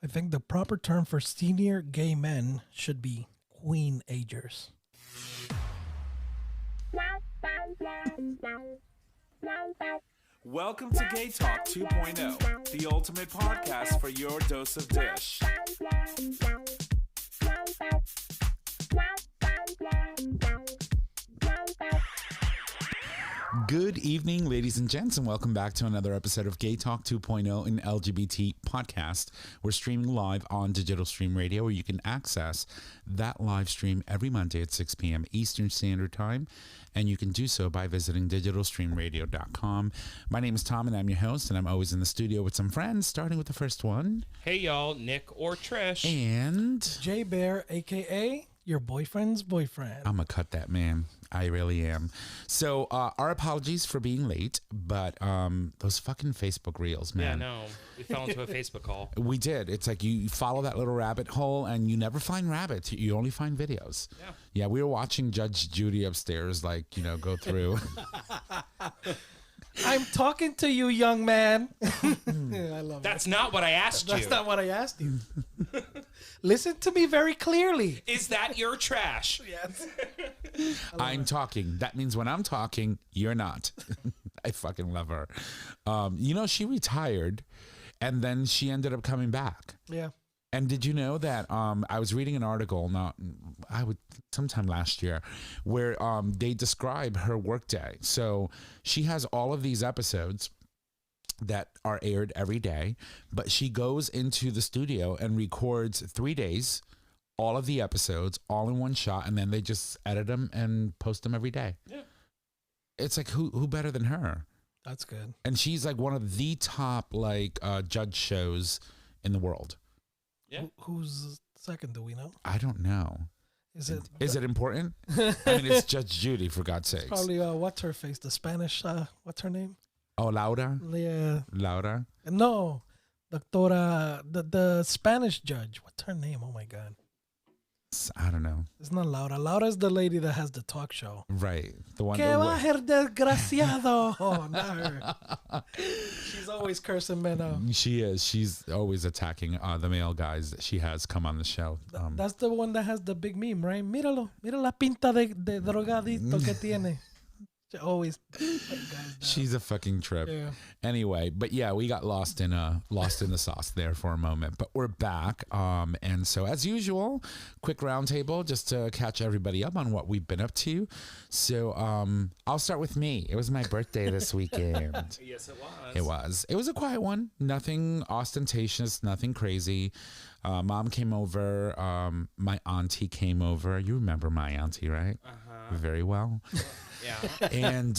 I think the proper term for senior gay men should be queen-agers. Welcome to GayTalk 2.0, the ultimate podcast for your dose of dish. Good evening, ladies and gents, and welcome back to another episode of GayTalk 2.0, an LGBT podcast. We're streaming live on Digital Stream Radio, where you can access that live stream every Monday at 6 p.m. Eastern Standard Time, and you can do so by visiting digitalstreamradio.com. My name is Tom, and I'm your host, and I'm always in the studio with some friends, starting with the first one. Hey, y'all, Nick or Trish. And J Bear, a.k.a. your boyfriend's boyfriend. I'm going to cut that, man. I really am. So, our apologies for being late, but those fucking Facebook reels, man. Yeah, no, we fell into a Facebook call. We did. It's like you follow that little rabbit hole and you never find rabbits. You only find videos. Yeah. Yeah, we were watching Judge Judy upstairs, like, go through. I'm talking to you, young man. I love That's not what I asked you. That's not what I asked you. Listen to me very clearly. Is that your trash? Yes. I'm talking. That means when I'm talking, you're not. I fucking love her. She retired and then she ended up coming back. Yeah. And did you know that I was reading an article sometime last year where they describe her workday. So she has all of these episodes that are aired every day, but she goes into the studio and records 3 days, all of the episodes, all in one shot, and then they just edit them and post them every day. Yeah. It's like, who better than her? That's good. And she's like one of the top judge shows in the world. Yeah. Who's second? Do we know? I don't know. Is it important? I mean, it's Judge Judy, for God's sakes. probably what's her face? The Spanish. What's her name? Oh, Laura? Yeah. Laura? No, Doctora. The Spanish judge. What's her name? Oh my God. I don't know. It's not Laura. Laura's the lady that has the talk show. Right. The one. Que bajer desgraciado. Oh, not her. She's always cursing men out. She is. She's always attacking the male guys that she has come on the show. That's the one that has the big meme, right? Míralo. Mira la pinta de drogadito que tiene. She always guys down. She's a fucking trip. Yeah. Anyway, but yeah, we got lost in the sauce there for a moment, but we're back. And so as usual, quick roundtable just to catch everybody up on what we've been up to. So I'll start with me. It was my birthday this weekend. Yes, it was. It was. It was a quiet one. Nothing ostentatious, nothing crazy. Mom came over. My auntie came over. You remember my auntie, right? Uh-huh. Very well. Yeah. And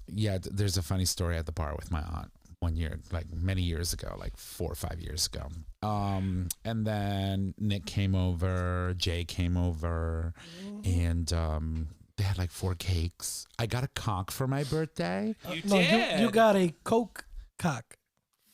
there's a funny story at the bar with my aunt one year, like many years ago, like 4 or 5 years ago. And then Nick came over, Jay came over, and they had like 4 cakes. I got a cock for my birthday. You No, did. you got a Coke cock.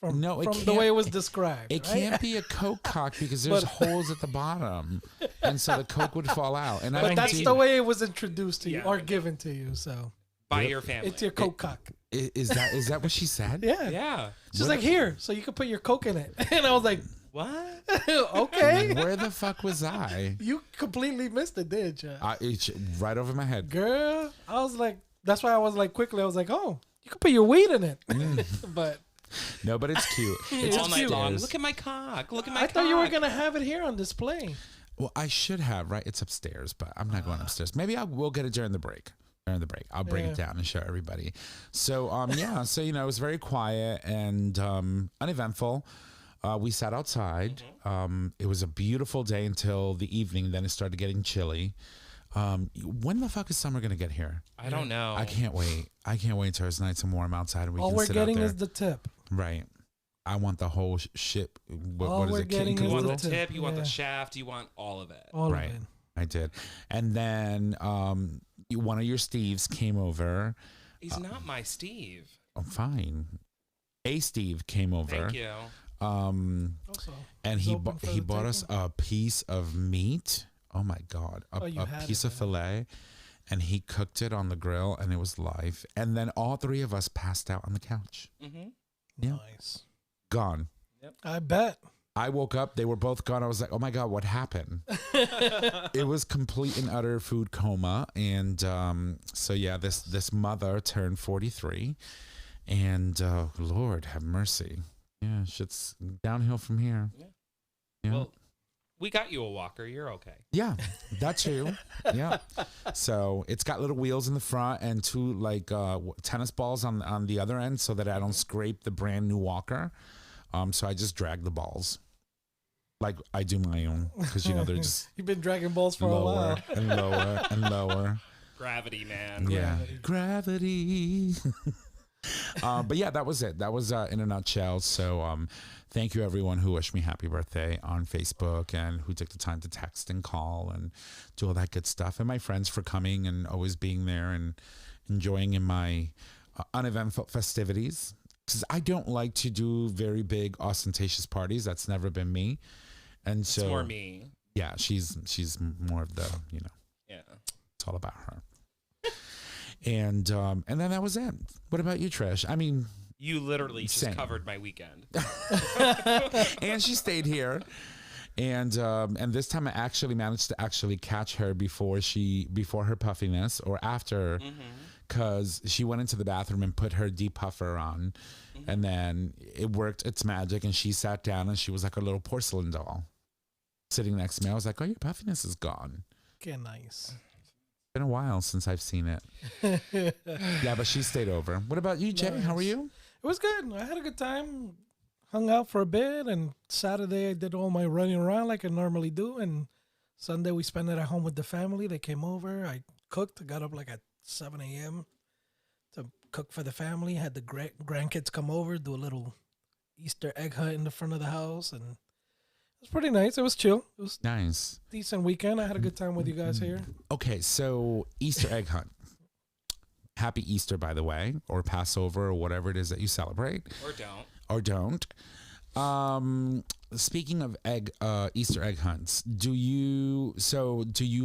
From the way it was described. It right? can't be a Coke cock because there's holes at the bottom, and so the Coke would fall out. And But that's the way it was introduced to you or given to you. So By your family. it's your Coke cock. Is that what she said? Yeah. Yeah. She's like, here, so you can put your Coke in it. And I was like, What? okay. Where the fuck was I? You completely missed it, did you? It's right over my head. Girl, I was like, that's why I was like, quickly, I was like, oh, you can put your weed in it. But No, but it's cute. It's All night cute. long. Look at my cock. Look at my I cock. thought you were going to have it here on display. Well, I should have, right? It's upstairs, but I'm not going upstairs. Maybe we'll get it during the break. I'll bring it down and show everybody. So, so, it was very quiet and uneventful. We sat outside. It was a beautiful day until the evening. Then it started getting chilly. When the fuck is summer going to get here? I don't know. I can't wait. Until it's nice and warm outside and we All can we're sit out getting there. is the tip. Right. I want the whole ship. All What is we're it? Kit and getting is You want caboodle? the tip. You want Yeah. the shaft. You want all of it. All Right. of it. I did. And then one of your Steves came over. He's not my Steve. Oh, fine. A Steve came over. Thank you. Also, And it's he open for he the bought us taking? a piece of meat. Oh my God. A you had piece it, of filet. And he cooked it on the grill and it was live. And then all 3 of us passed out on the couch. Mm-hmm. Yeah. Nice. Gone. I bet. I woke up, they were both gone. I was like, oh my God, what happened? It was complete and utter food coma. And so yeah, this mother turned 43, and Lord have mercy. Yeah, shit's downhill from here. Yeah. Yeah. Well, we got you a walker. You're okay. Yeah, that too. Yeah. So it's got little wheels in the front and two like tennis balls on the other end so that I don't scrape the brand new walker. So I just drag the balls. Like I do my own, because they're just You've been dragging balls for a lower while. and lower and lower. Gravity, man. Yeah, gravity. But yeah, that was it. That was in a nutshell. So thank you everyone who wished me happy birthday on Facebook and who took the time to text and call and do all that good stuff, and my friends for coming and always being there and enjoying in my uneventful festivities. Because I don't like to do very big ostentatious parties. That's never been me. And so It's more me. Yeah, she's more of the, Yeah. it's all about her. And then that was it. What about you, Trish? I mean, You literally Same. just covered my weekend. and she stayed here. And this time I actually managed to actually catch her before her puffiness or after, because she went into the bathroom and put her depuffer on, and then it worked its magic, and she sat down and she was like a little porcelain doll sitting next to me. I was like, oh, your puffiness is gone. Okay, nice. It's been a while since I've seen it. Yeah, but she stayed over. What about you, Jay? How are Nice. you? It was good. I had a good time. Hung out for a bit, and Saturday I did all my running around like I normally do, and Sunday we spent it at home with the family. They came over. I cooked. I got up like at 7 a.m. to cook for the family. Had the grandkids come over, do a little Easter egg hunt in the front of the house, and it was pretty nice. It was chill. It was Nice. a decent weekend. I had a good time with you guys here. Okay, so Easter egg hunt. Happy Easter, by the way, or Passover, or whatever it is that you celebrate. Or don't. Speaking of Easter egg hunts, do you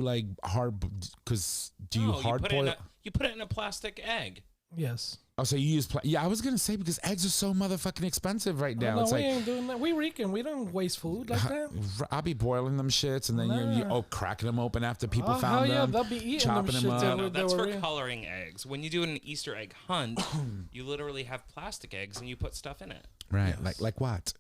like hard? Because do you No, hard boil? You put it in a plastic egg. Yes. Oh, so you use yeah? I was gonna say, because eggs are so motherfucking expensive right now. No, It's we like ain't doing that. We reeking. We don't waste food like that. I'll be boiling them shits, and then you cracking them open after people Hell found yeah, them. they'll be eating chopping them them shits. up. that No, were- that's that were for real. coloring eggs. When you do an Easter egg hunt, you literally have plastic eggs and you put stuff in it. Right, Yes. like what?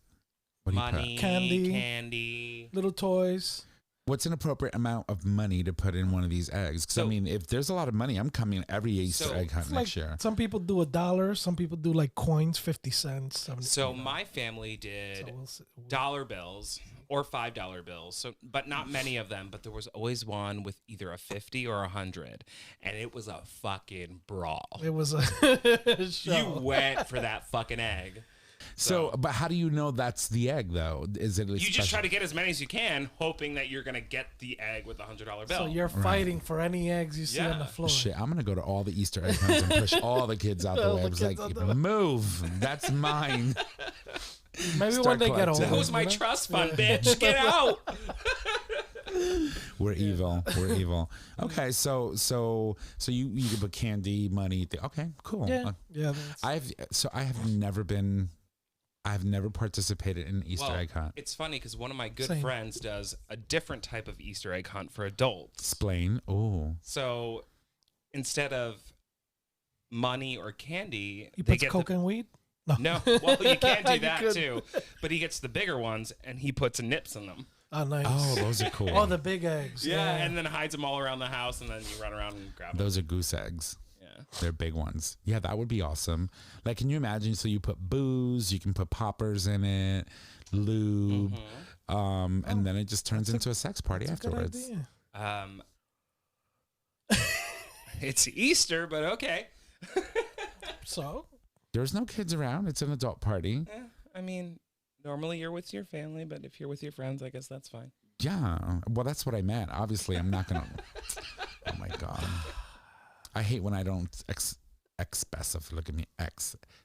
What do you Money, put? candy. Little toys. What's an appropriate amount of money to put in one of these eggs? Because I So- mean, if there's a lot of money, I'm coming every Easter So- egg hunt It's next like year. some people do $1. Some people do like coins, 50 cents. 70 So my family did So we'll see. dollar bills or $5 bills. So, but not many of them. But there was always one with either a 50 or 100, and it was a fucking brawl. It was a You show. went for that fucking egg. So, but how do you know that's the egg, though? Is it? You just try to get as many as you can, hoping that you're gonna get the egg with the $100 bill. So you're fighting for any eggs you see on the Yeah. floor. Shit, I'm gonna go to all the Easter egg hunts and push all the kids out the All way. the I was kids like, out the way. move, that's mine. Maybe Start when they get collecting. older. that was my you know? trust fund, bitch. Get out. We're evil. We're evil. Okay, so you can put candy, money. Okay, cool. Yeah, yeah. That's, I have never participated in an Easter Well, egg hunt. it's funny because one of my good Same. friends does a different type of Easter egg hunt for adults. Explain. Oh, So instead of money or candy, he they puts get coke and weed. no. Well, you can do You that could. too, but he gets the bigger ones and he puts nips in them. Oh, nice. oh, those are cool. Oh, the big eggs. Yeah, and then hides them all around the house, and then you run around and grab them. Those are goose eggs. Yeah. They're big ones. Yeah, that would be awesome. Like, can you imagine? So you put booze, you can put poppers in it, lube, and then it just turns into a sex party That's a good afterwards. idea. It's Easter, but okay. So There's no kids around. It's an adult party. I mean, normally you're with your family, but if you're with your friends, I guess that's fine. Yeah. Well, that's what I meant. Obviously, I'm not gonna. Oh my god. I hate when I don't specify. Look at me,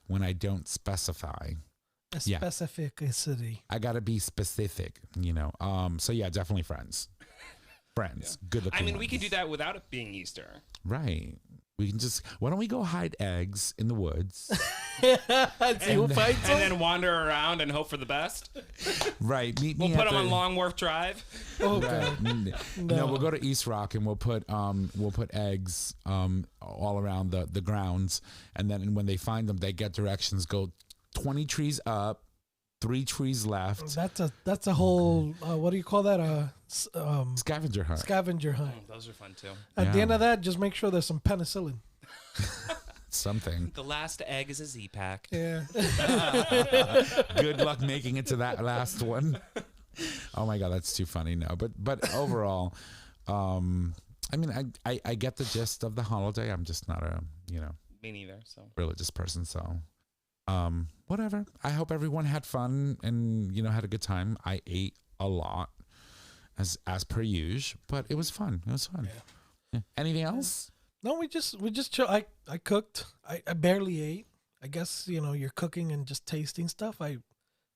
when I don't specify. a Yeah. specificity. I gotta be specific, you know. So yeah, definitely friends. Friends. Good looking. I mean, we could do that without it being Easter. Right. We can just, why don't we go hide eggs in the woods? See who fights And them? then wander around and hope for the best. Right. Meet We'll me put at them on the- Long Wharf Drive. Oh, Right. God. No, we'll go to East Rock and we'll put eggs all around the grounds, and then when they find them, they get directions. Go 20 trees up, 3 trees left. That's a whole, what do you call that? Scavenger hunt. Scavenger hunt. Those are fun too. At the Yeah. end of that, just make sure there's some penicillin. Something. The last egg is a Z-Pack. Yeah. Good luck making it to that last one. Oh my God, that's too funny. No, but overall, I mean, I get the gist of the holiday. I'm just not a Me neither. So religious person, so whatever. I hope everyone had fun and had a good time. I ate a lot as per usual, but it was fun. It was fun. Yeah. Anything else? No, we just chill. I cooked. I barely ate. I guess you're cooking and just tasting stuff.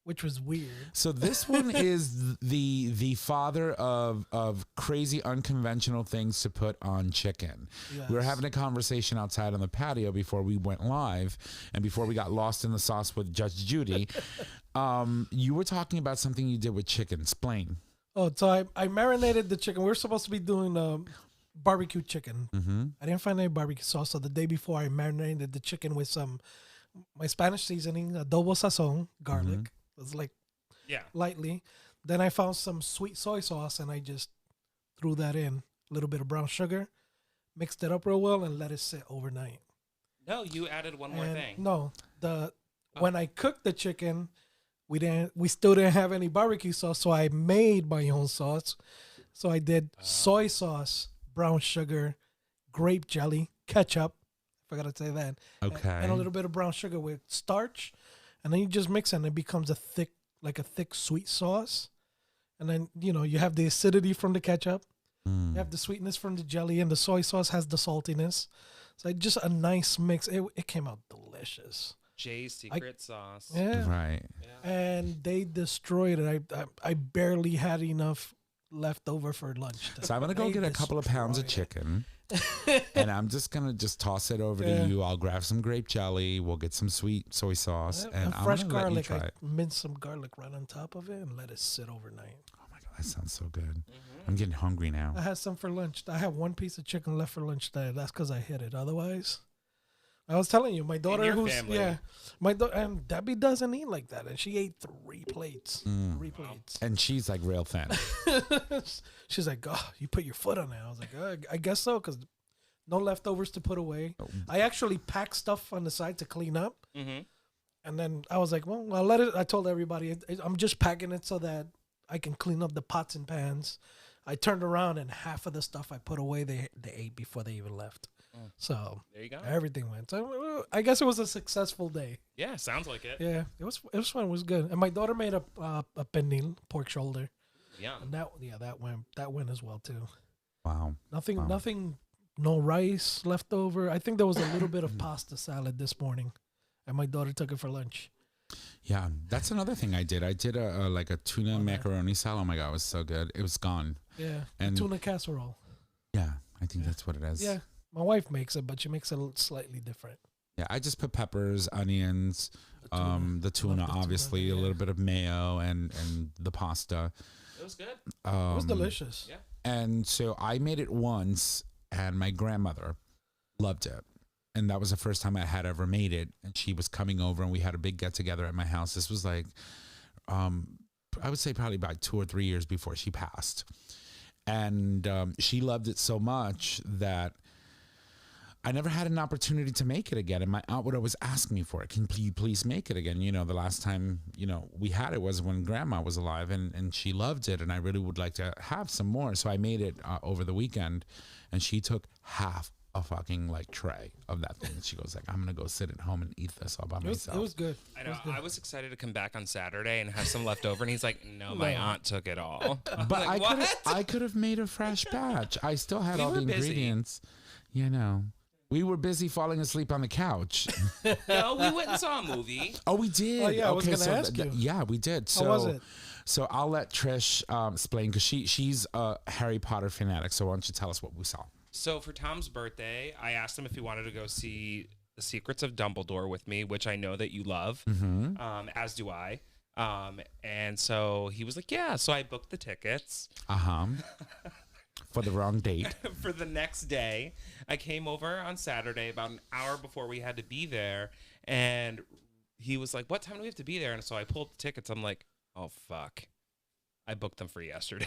Which was weird. So this one is the father of crazy unconventional things to put on chicken. Yes. We were having a conversation outside on the patio before we went live and before we got lost in the sauce with Judge Judy. You were talking about something you did with chicken. Explain. Oh, so I marinated the chicken. We were supposed to be doing barbecue chicken. Mm-hmm. I didn't find any barbecue sauce, so the day before I marinated the chicken with my Spanish seasoning, adobo sazon, garlic. It was like lightly. Then I found some sweet soy sauce and I just threw that in. A little bit of brown sugar, mixed it up real well, and let it sit overnight. no, you added one more thing. No, when I cooked the chicken, we still didn't have any barbecue sauce, so I made my own sauce. So I did soy sauce, brown sugar, grape jelly, ketchup. Forgot to say that. Okay. And a little bit of brown sugar with starch, and then you just mix it, and it becomes a thick sweet sauce. And then you have the acidity from the ketchup, you have the sweetness from the jelly, and the soy sauce has the saltiness. So just a nice mix. It came out delicious. Jay's secret sauce. Yeah. Right. And they destroyed it. I barely had enough left over for lunch. So I'm gonna go get a couple of pounds of chicken, and I'm just gonna toss it over to you. I'll grab some grape jelly. We'll get some sweet soy sauce and I'm fresh gonna let you garlic. try I it. minced some garlic right on top of it and let it sit overnight. Oh my God, that sounds so good. I'm getting hungry now. I had some for lunch. I have one piece of chicken left for lunch today. That's because I hit it. Otherwise, I was telling you, my daughter, your family. my daughter, and Debbie doesn't eat like that, and she ate 3 plates. 3 plates. And she's like real thin. She's like, "Oh, you put your foot on it." I was like, I guess so, because no leftovers to put away. I actually packed stuff on the side to clean up, Mm-hmm. and then I was like, "Well, I'll let it." I told everybody, I'm just packing it so that I can clean up the pots and pans. I turned around, and half of the stuff I put away, they ate before they even left. So There you go. everything went. So I guess it was a successful day. Yeah, sounds like it. Yeah, it was fun. It was good. And my daughter made a pending pork shoulder. Yeah. And that went as well too. Wow. Nothing, no rice left over. I think there was a little bit of pasta salad this morning, and my daughter took it for lunch. Yeah, that's another thing I did. I did a tuna macaroni salad. Oh my God, it was so good. It was gone. Yeah, And- tuna casserole. Yeah, I think that's what it is. Yeah, my wife makes it, but she makes it slightly different. Yeah, I just put peppers, onions, the tuna, Love the obviously, tuna, a yeah. little bit of mayo and the pasta. It was good. It was delicious. Yeah. And so I made it once, and my grandmother loved it. And that was the first time I had ever made it. And she was coming over, and we had a big get together at my house. This was like, I would say probably about 2 or 3 years before she passed. And she loved it so much that I never had an opportunity to make it again. And my aunt would always ask me for it. Can you please make it again? The last time, we had it was when grandma was alive, and she loved it. And I really would like to have some more. So I made it over the weekend, and she took half a fucking tray of that thing. And she goes I'm going to go sit at home and eat this all by myself. It was good. I know. I was excited to come back on Saturday and have some left over, and he's like, "No, my aunt took it all." But Like, I could have made a fresh batch. I still had We all the were busy. ingredients. We were busy falling asleep on the couch. No, we went and saw a movie. Oh, we did. Oh, yeah, I was gonna so ask you. yeah, we did. So, How was it? So I'll let Trish explain, because she's a Harry Potter fanatic. So why don't you tell us what we saw? So for Tom's birthday, I asked him if he wanted to go see The Secrets of Dumbledore with me, which I know that you love, as do I. And so he was like, yeah. So I booked the tickets. For the wrong date. For the next day. I came over on Saturday about an hour before we had to be there. And he was like, what time do we have to be there? And so I pulled the tickets. I'm like, oh, fuck. I booked them for yesterday.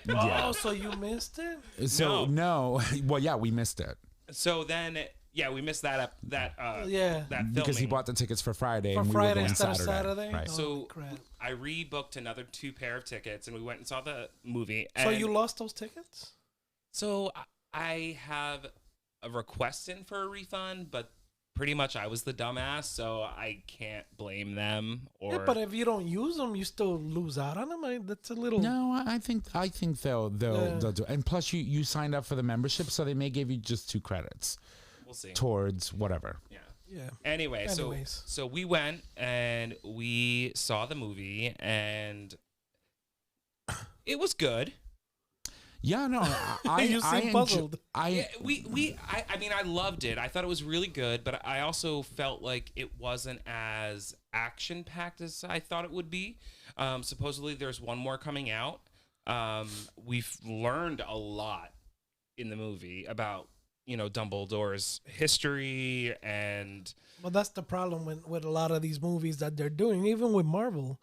Oh, so you missed it? So no. Well, yeah, we missed it. So then, yeah, we missed that that filming. Because he bought the tickets for Friday For and we Friday were going instead Saturday. of Saturday? Right. Oh, So crap. I rebooked another 2 pair of tickets and we went and saw the movie. So And you lost those tickets? So I have a request in for a refund, but pretty much I was the dumbass, so I can't blame them. Or Yeah, but if you don't use them, you still lose out on them. That's a little. No, I think they'll do. And plus, you signed up for the membership, so they may give you just 2 credits. We'll see. Towards whatever. Yeah. Yeah. Anyway, Anyways. so we went and we saw the movie, and it was good. Yeah, no, You seem puzzled. I mean, I loved it. I thought it was really good, but I also felt like it wasn't as action packed as I thought it would be. Supposedly, there's one more coming out. We've learned a lot in the movie about Dumbledore's history, and Well, that's the problem with a lot of these movies that they're doing. Even with Marvel,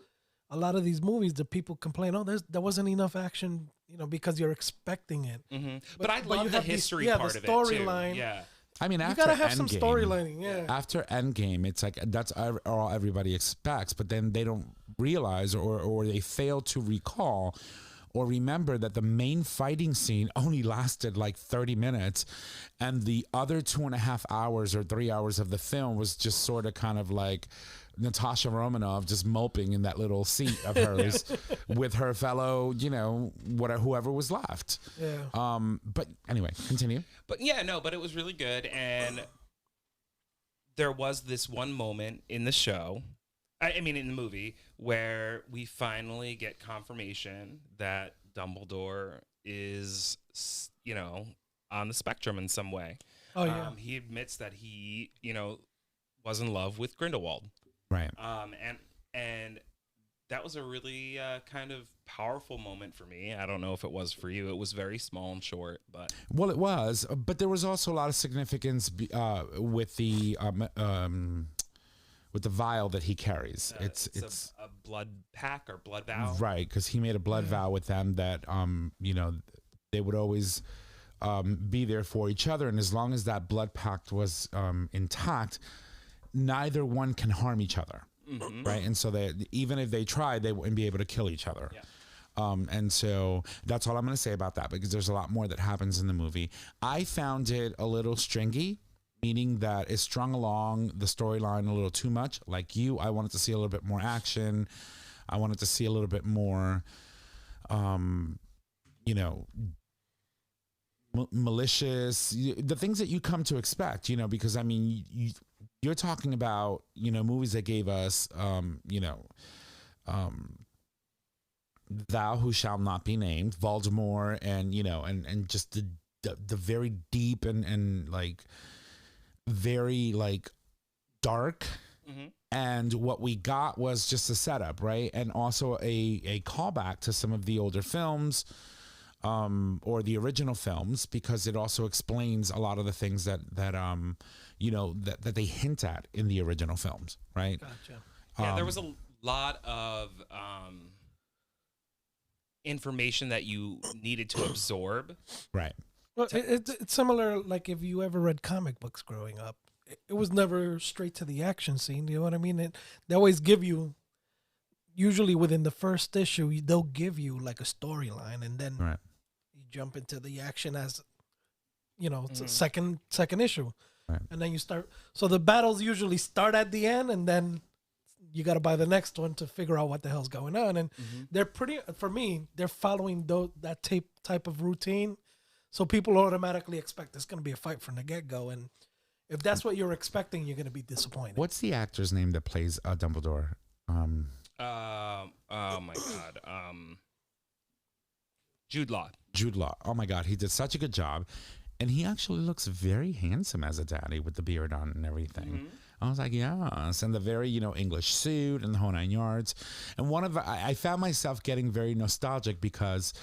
a lot of these movies, the people complain, "Oh, there wasn't enough action," because you're expecting it. But I love you the have history the part of it storyline. too. Yeah. I mean, You after gotta have some Endgame- storylining. Yeah. After Endgame, it's like that's all everybody expects, but then they don't realize or they fail to recall or remember that the main fighting scene only lasted like 30 minutes, and the other 2.5 hours or 3 hours of the film was just sort of kind of like Natasha Romanoff just moping in that little seat of hers with her fellow, whoever was left. Yeah. But anyway, continue. But yeah, no, but it was really good. And there was this one moment in the show, I mean, in the movie, where we finally get confirmation that Dumbledore is, on the spectrum in some way. Oh, yeah. He admits that he, was in love with Grindelwald. Right. And that was a really kind of powerful moment for me. I don't know if it was for you. It was very small and short, but Well, it was, but there was also a lot of significance with the vial that he carries. It's a blood pack or blood vow, right, because he made a blood vow with them that they would always be there for each other, and as long as that blood pact was intact, neither one can harm each other. Right, and so that even if they tried, they wouldn't be able to kill each other. Yeah. And so that's all I'm going to say about that, because there's a lot more that happens in the movie. I found it a little stringy, meaning that it strung along the storyline a little too much. Like you, I wanted to see a little bit more action. I wanted to see a little bit more, malicious, the things that you come to expect, because I mean, you're talking about, movies that gave us, Thou Who Shall Not Be Named, Voldemort, and, and just the very deep and like, very like dark. And what we got was just a setup, right? And also a callback to some of the older films, or the original films, because it also explains a lot of the things that they hint at in the original films, right? Gotcha. Yeah, there was a lot of information that you needed to absorb. Right. Well, it's similar, like if you ever read comic books growing up, it was never straight to the action scene. You know what I mean? They always give you, usually within the first issue, they'll give you like a storyline, and then Right. you jump into the action as, it's a second issue. Right. And then you start. So the battles usually start at the end, and then you got to buy the next one to figure out what the hell's going on. And they're they're following that type of routine. So people automatically expect there's going to be a fight from the get-go. And if that's what you're expecting, you're going to be disappointed. What's the actor's name that plays Dumbledore? Oh my God. Jude Law. Jude Law. Oh my God, he did such a good job. And he actually looks very handsome as a daddy with the beard on and everything. I was like, yes. And the very, English suit and the whole 9 yards. And I found myself getting very nostalgic because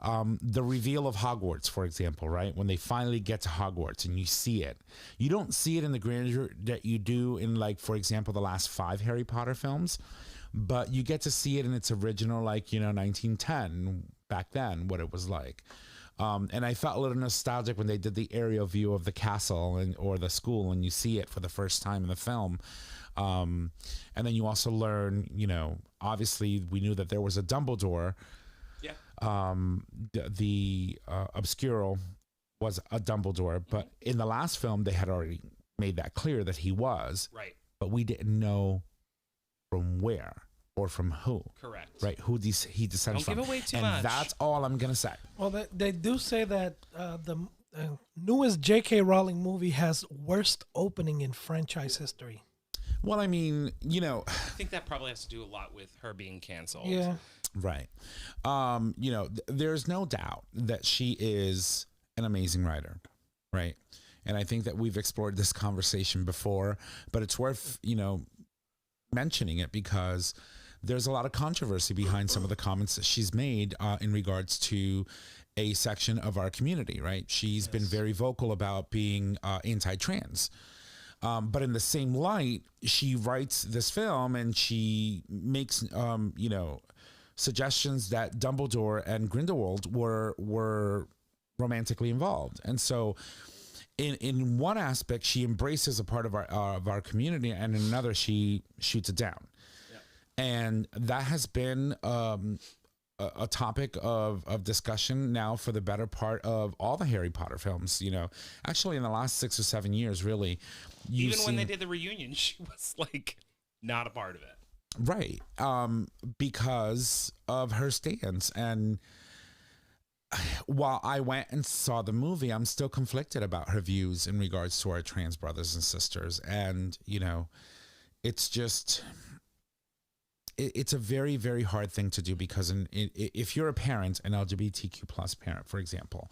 the reveal of Hogwarts, for example, right? When they finally get to Hogwarts and you see it, you don't see it in the grandeur that you do in, like, for example, the last 5 Harry Potter films, but you get to see it in its original, 1910, back then, what it was like. And I felt a little nostalgic when they did the aerial view of the castle or the school, and you see it for the first time in the film. And then you also learn, obviously we knew that there was a Dumbledore. Yeah. The Obscuro was a Dumbledore, but in the last film they had already made that clear that he was. Right. But we didn't know from where or from who. Correct. Right. Who he descends from. Don't give away too and much. That's all I'm going to say. Well, they do say that the newest J.K. Rowling movie has worst opening in franchise history. Well, I mean, I think that probably has to do a lot with her being canceled. Yeah. Right. There's no doubt that she is an amazing writer. Right. And I think that we've explored this conversation before, but it's worth, mentioning it because there's a lot of controversy behind some of the comments that she's made in regards to a section of our community, right? She's been very vocal about being anti-trans. But in the same light, she writes this film and she makes, suggestions that Dumbledore and Grindelwald were romantically involved. And so in one aspect, she embraces a part of our community, and in another, she shoots it down. And that has been a topic of discussion now for the better part of all the Harry Potter films. Actually in the last 6 or 7 years, really. Even when they did the reunion, she was not a part of it. Right. Because of her stance. And while I went and saw the movie, I'm still conflicted about her views in regards to our trans brothers and sisters. And, it's just... It's a very, very hard thing to do because if you're a parent, an LGBTQ plus parent, for example,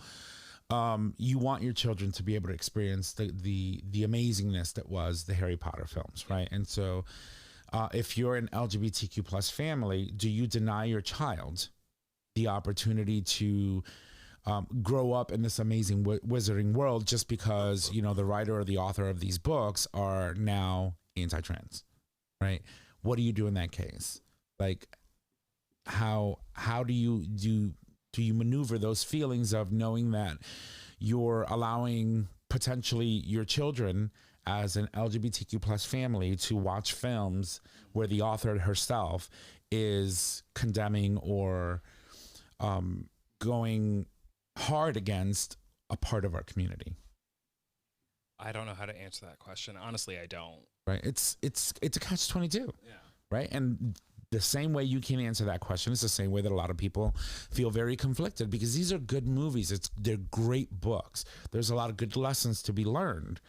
you want your children to be able to experience the amazingness that was the Harry Potter films, right? And so if you're an LGBTQ plus family, do you deny your child the opportunity to grow up in this amazing wizarding world just because, the writer or the author of these books are now anti-trans, right? What do you do in that case? Like, how do you maneuver those feelings of knowing that you're allowing potentially your children as an LGBTQ plus family to watch films where the author herself is condemning or going hard against a part of our community? I don't know how to answer that question. Honestly, I don't. Right. It's a catch-22. Yeah. Right. And the same way you can answer that question is the same way that a lot of people feel very conflicted because these are good movies. They're great books. There's a lot of good lessons to be learned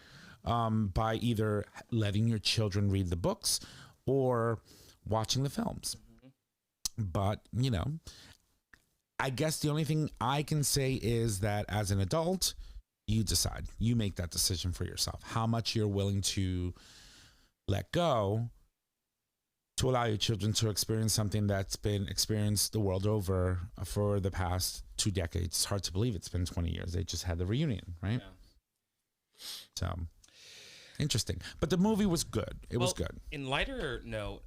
by either letting your children read the books or watching the films. But, I guess the only thing I can say is that as an adult, you decide. You make that decision for yourself. How much you're willing to let go to allow your children to experience something that's been experienced the world over for the past 2 decades. It's hard to believe it's been 20 years. They just had the reunion, right? Yeah. So, interesting. But the movie was good. It was good. In lighter note,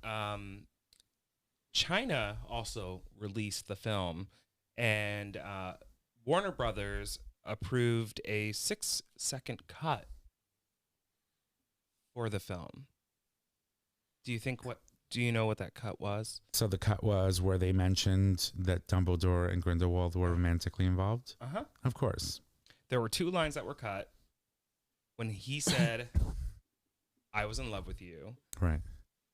China also released the film, and Warner Brothers approved a 6-second cut for the film. Do you know what that cut was? So the cut was where they mentioned that Dumbledore and Grindelwald were romantically involved? Uh-huh. Of course. There were 2 lines that were cut when he said, I was in love with you. Right.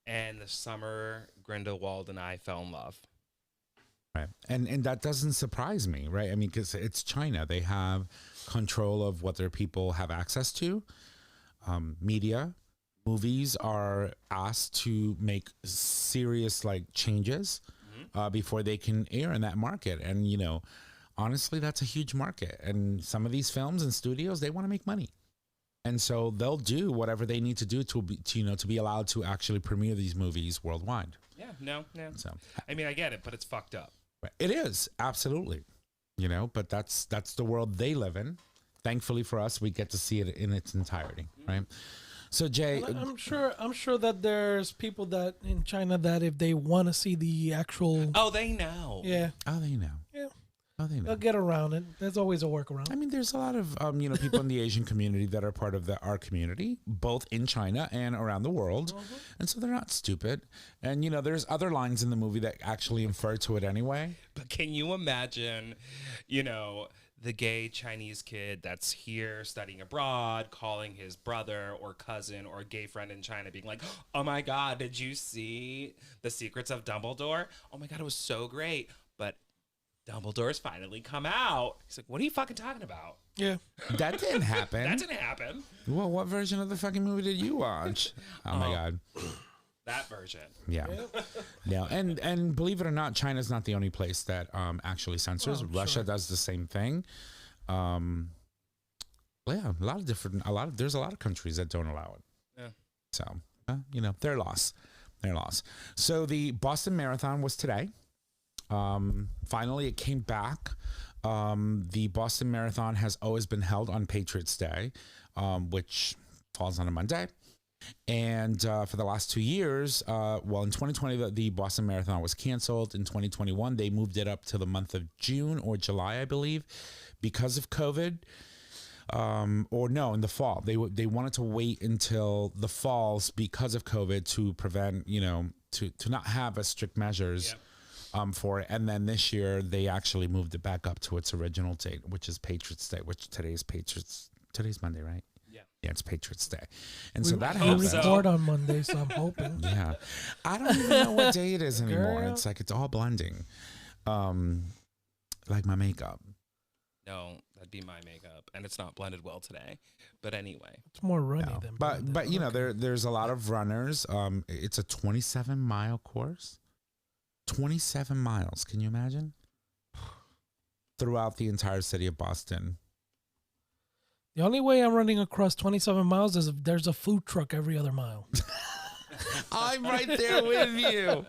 And the summer Grindelwald and I fell in love. Right. And that doesn't surprise me, right? I mean, because it's China. They have control of what their people have access to. Media, movies are asked to make serious changes before they can air in that market. And, honestly, that's a huge market. And some of these films and studios, they want to make money. And so they'll do whatever they need to do to be allowed to actually premiere these movies worldwide. Yeah, no. So I mean, I get it, but it's fucked up. it is absolutely, but that's the world they live in. Thankfully for us, we get to see it in its entirety, right? So Jay, I'm sure that there's people that in China that if they want to see the actual, Oh, they know. yeah, they know. yeah, Oh, they know. they'll get around it. There's always a workaround. I mean, there's a lot of people in the Asian community that are part of our community, both in China and around the world, and so they're not stupid. And there's other lines in the movie that actually infer to it anyway. But can you imagine, the gay Chinese kid that's here studying abroad, calling his brother or cousin or gay friend in China, being like, "Oh my God, did you see the Secrets of Dumbledore? Oh my God, it was so great. But Dumbledore's finally come out." He's like, "What are you fucking talking about? Yeah, That didn't happen. That didn't happen." Well, what version of the fucking movie did you watch? Oh my God. That version. Yeah. Yeah. And believe it or not, China's not the only place that actually censors. Russia does the same thing. Yeah, there's a lot of countries that don't allow it. Yeah. So, their loss. So the Boston Marathon was today. Finally, it came back. The Boston Marathon has always been held on Patriots Day, which falls on a Monday. And for the last 2 years, in 2020, the Boston Marathon was canceled. In 2021, they moved it up to the month of June or July, I believe, because of COVID. In the fall. They wanted to wait until the falls because of COVID to prevent, to not have as strict measures. Yep. For it. And then this year, they actually moved it back up to its original date, which is Patriots Day, which today's Monday, right? Yeah, it's Patriots Day. And so that happened. We record on Monday, so I'm hoping. Yeah. I don't even know what day it is anymore. Girl. It's like it's all blending. Like my makeup. No, that'd be my makeup, and it's not blended well today. But anyway. It's more runny No. than But blended. there's a lot of runners. It's a 27-mile course. 27 miles. Can you imagine? Throughout the entire city of Boston. The only way I'm running across 27 miles is if there's a food truck every other mile. I'm right there with you.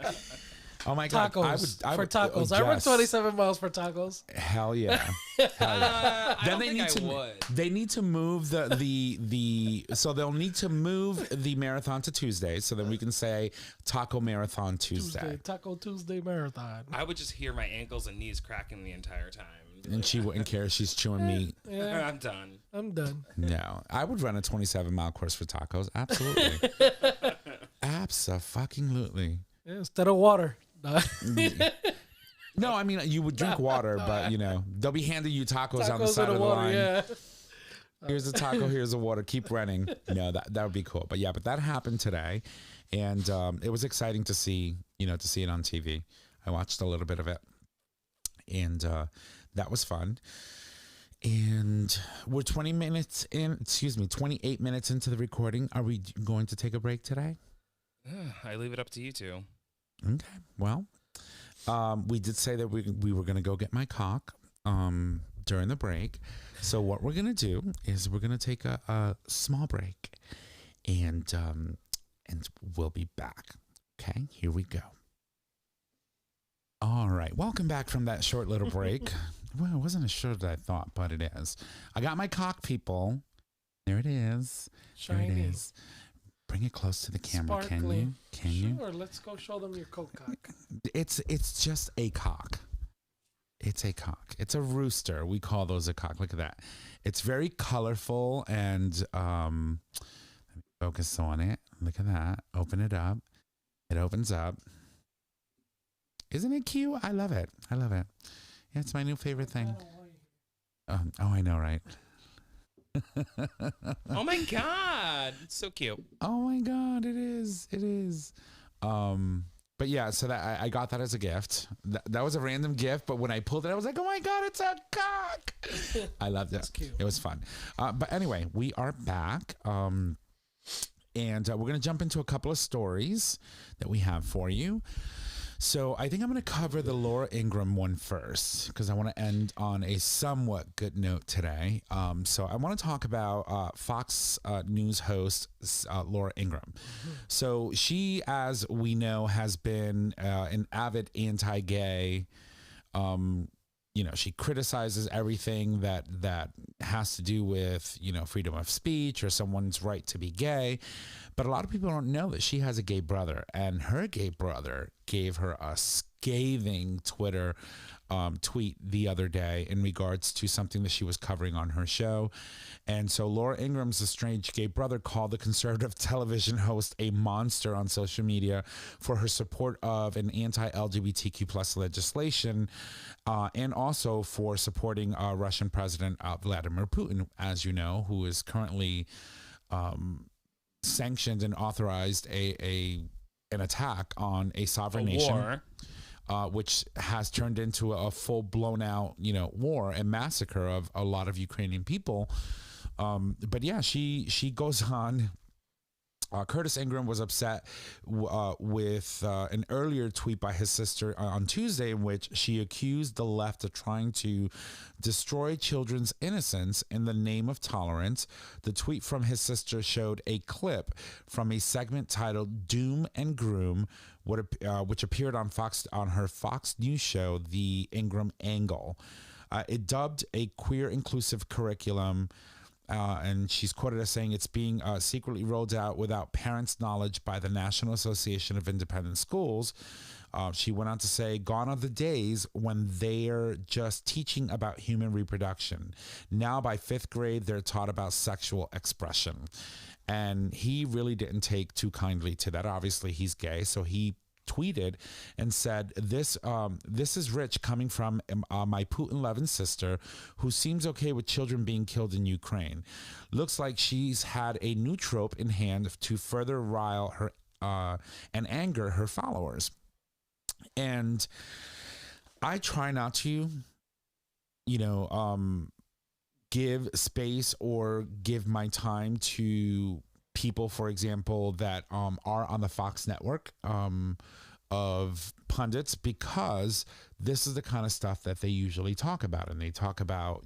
Oh my God. Tacos. I would, tacos. I run 27 miles for tacos. Hell yeah. Hell yeah. I don't think I would. They need to move so they'll need to move the marathon to Tuesday. So then we can say Taco Marathon Tuesday. Taco Tuesday Marathon. I would just hear my ankles and knees cracking the entire time. And she wouldn't care. She's chewing meat. Yeah, I'm done. I'm done. No, I would run a 27-mile course for tacos. Absolutely. Abso-fucking-lutely. Yeah, instead of water. No, I mean, you would drink water, but, they'll be handing you tacos on the side of the water, line. yeah. Here's a taco, here's a water, keep running. No, that would be cool. But that happened today. And it was exciting to see it on TV. I watched a little bit of it. And that was fun. And we're 28 minutes into the recording. Are we going to take a break today? I leave it up to you two. Okay. Well, we did say that we were going to go get my cock during the break. So what we're going to do is we're going to take a small break, and we'll be back. Okay, here we go. All right. Welcome back from that short little break. Well, it wasn't as short as I thought, but it is. I got my cock, people. There it is. Shiny. There it is. Bring it close to the camera, Sparkling. can you? Sure, let's go show them your coke cock. It's just a cock. It's a cock. It's a rooster. We call those a cock. Look at that. It's very colorful, and let me focus on it. Look at that. Open it up. It opens up. Isn't it cute? I love it. Yeah, it's my new favorite thing. Oh, I know, right? Oh my God. It's so cute. Oh my God, it is. But yeah, so that I got that as a gift. That was a random gift, but when I pulled it, I was like, oh my God, it's a cock. I loved it. That's cute. It was fun. But anyway, we are back. And we're going to jump into a couple of stories that we have for you. So I think I'm going to cover the Laura Ingraham one first because I want to end on a somewhat good note today. So I want to talk about Fox News host Laura Ingraham. So she, as we know, has been an avid anti-gay. She criticizes everything that has to do with, freedom of speech or someone's right to be gay. But a lot of people don't know that she has a gay brother, and her gay brother gave her a scathing Twitter tweet the other day in regards to something that she was covering on her show. And so Laura Ingraham's estranged gay brother called the conservative television host a monster on social media for her support of an anti-LGBTQ plus legislation, and also for supporting Russian President Vladimir Putin, as you know, who is currently sanctioned and authorized an attack on a sovereign nation. War. Which has turned into a full blown out, war and massacre of a lot of Ukrainian people. But yeah, she goes on. Curtis Ingraham was upset with an earlier tweet by his sister on Tuesday in which she accused the left of trying to destroy children's innocence in the name of tolerance. The tweet from his sister showed a clip from a segment titled Doom and Groom, which appeared on her Fox News show, The Ingraham Angle. It dubbed a queer inclusive curriculum, and she's quoted as saying it's being secretly rolled out without parents' knowledge by the National Association of Independent Schools. She went on to say, gone are the days when they're just teaching about human reproduction. Now by 5th grade, they're taught about sexual expression. And he really didn't take too kindly to that. Obviously, he's gay, so he tweeted and said, this is rich coming from my Putin-loving sister who seems okay with children being killed in Ukraine. Looks like she's had a new trope in hand to further rile her and anger her followers. And I try not to, give space or give my time to people, for example, that are on the Fox network of pundits, because this is the kind of stuff that they usually talk about. And they talk about,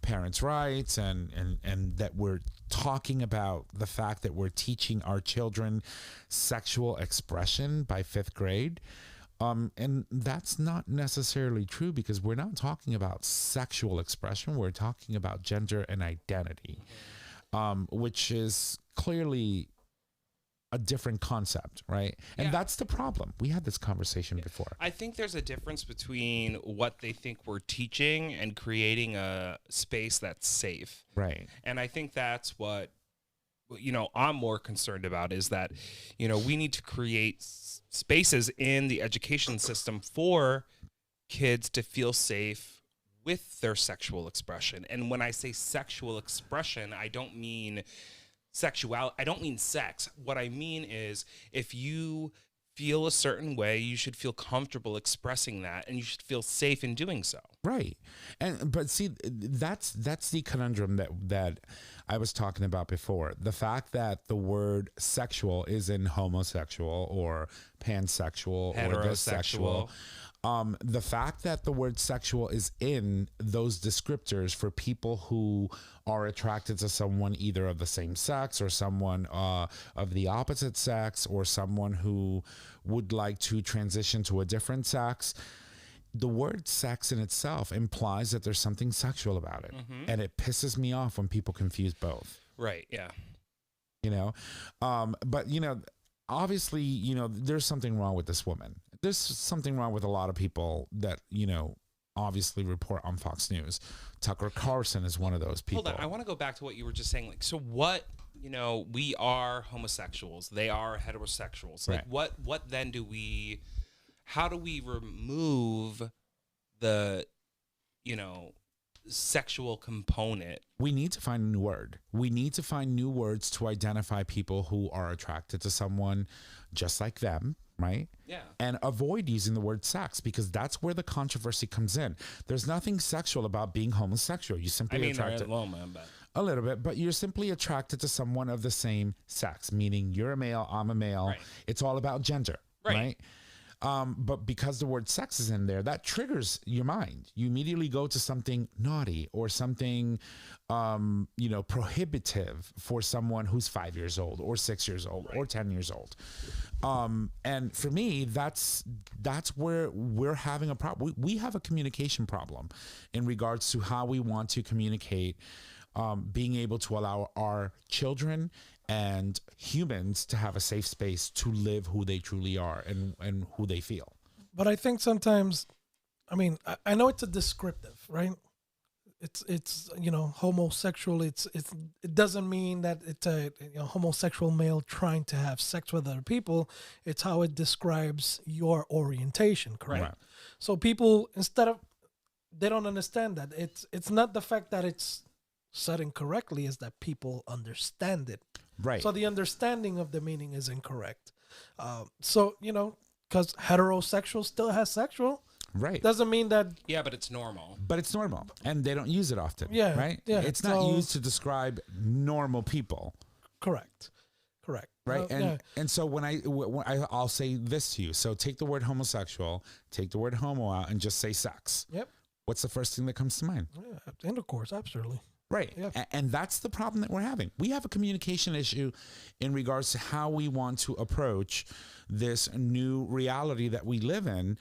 parents' rights and that we're talking about the fact that we're teaching our children sexual expression by 5th grade. And that's not necessarily true, because we're not talking about sexual expression. We're talking about gender and identity, which is clearly a different concept, right? And Yeah. that's the problem. We had this conversation before. I think there's a difference between what they think we're teaching and creating a space that's safe. Right. And I think that's what, I'm more concerned about, is that, we need to create spaces in the education system for kids to feel safe with their sexual expression. And when I say sexual expression, I don't mean sexuality. I don't mean sex. What I mean is, if you feel a certain way, you should feel comfortable expressing that, and you should feel safe in doing so. Right. But see, that's the conundrum that I was talking about before. The fact that the word sexual is in homosexual or pansexual or bisexual. The fact that the word sexual is in those descriptors for people who are attracted to someone either of the same sex or someone of the opposite sex, or someone who would like to transition to a different sex, the word sex in itself implies that there's something sexual about it. Mm-hmm. And it pisses me off when people confuse both. Right. Yeah. But, obviously, there's something wrong with this woman. There's something wrong with a lot of people that, obviously report on Fox News. Tucker Carlson is one of those people. Hold on. I want to go back to what you were just saying. Like, so what, we are homosexuals. They are heterosexuals. Like, right. what then how do we remove the, sexual component? We need to find a new word. We need to find new words to identify people who are attracted to someone just like them, right? Yeah. And avoid using the word sex, because that's where the controversy comes in. There's nothing sexual about being homosexual. You simply attracted a little bit, but you're simply attracted to someone of the same sex, meaning you're a male, I'm a male. Right. It's all about gender, right? But because the word sex is in there, that triggers your mind. You immediately go to something naughty or something, prohibitive for someone who's 5 years old or 6 years old or 10 years old. And for me, that's where we're having a problem. We have a communication problem in regards to how we want to communicate, being able to allow our children and humans to have a safe space to live who they truly are and who they feel. But I think sometimes, I know it's a descriptive, right? It's homosexual. It doesn't mean that it's a homosexual male trying to have sex with other people. It's how it describes your orientation, correct? Right. So people, they don't understand that it's not the fact that it's said incorrectly, is that people understand it. Right. So the understanding of the meaning is incorrect. Because heterosexual still has sexual. Right. Doesn't mean that. Yeah, but it's normal. But it's normal. And they don't use it often. Yeah. Right? Yeah. It's not used to describe normal people. Correct. Right. And so when I'll say this to you. So take the word homosexual, take the word homo out, and just say sex. Yep. What's the first thing that comes to mind? Yeah, intercourse, absolutely. Right. Yeah. And that's the problem that we're having. We have a communication issue in regards to how we want to approach this new reality that we live in,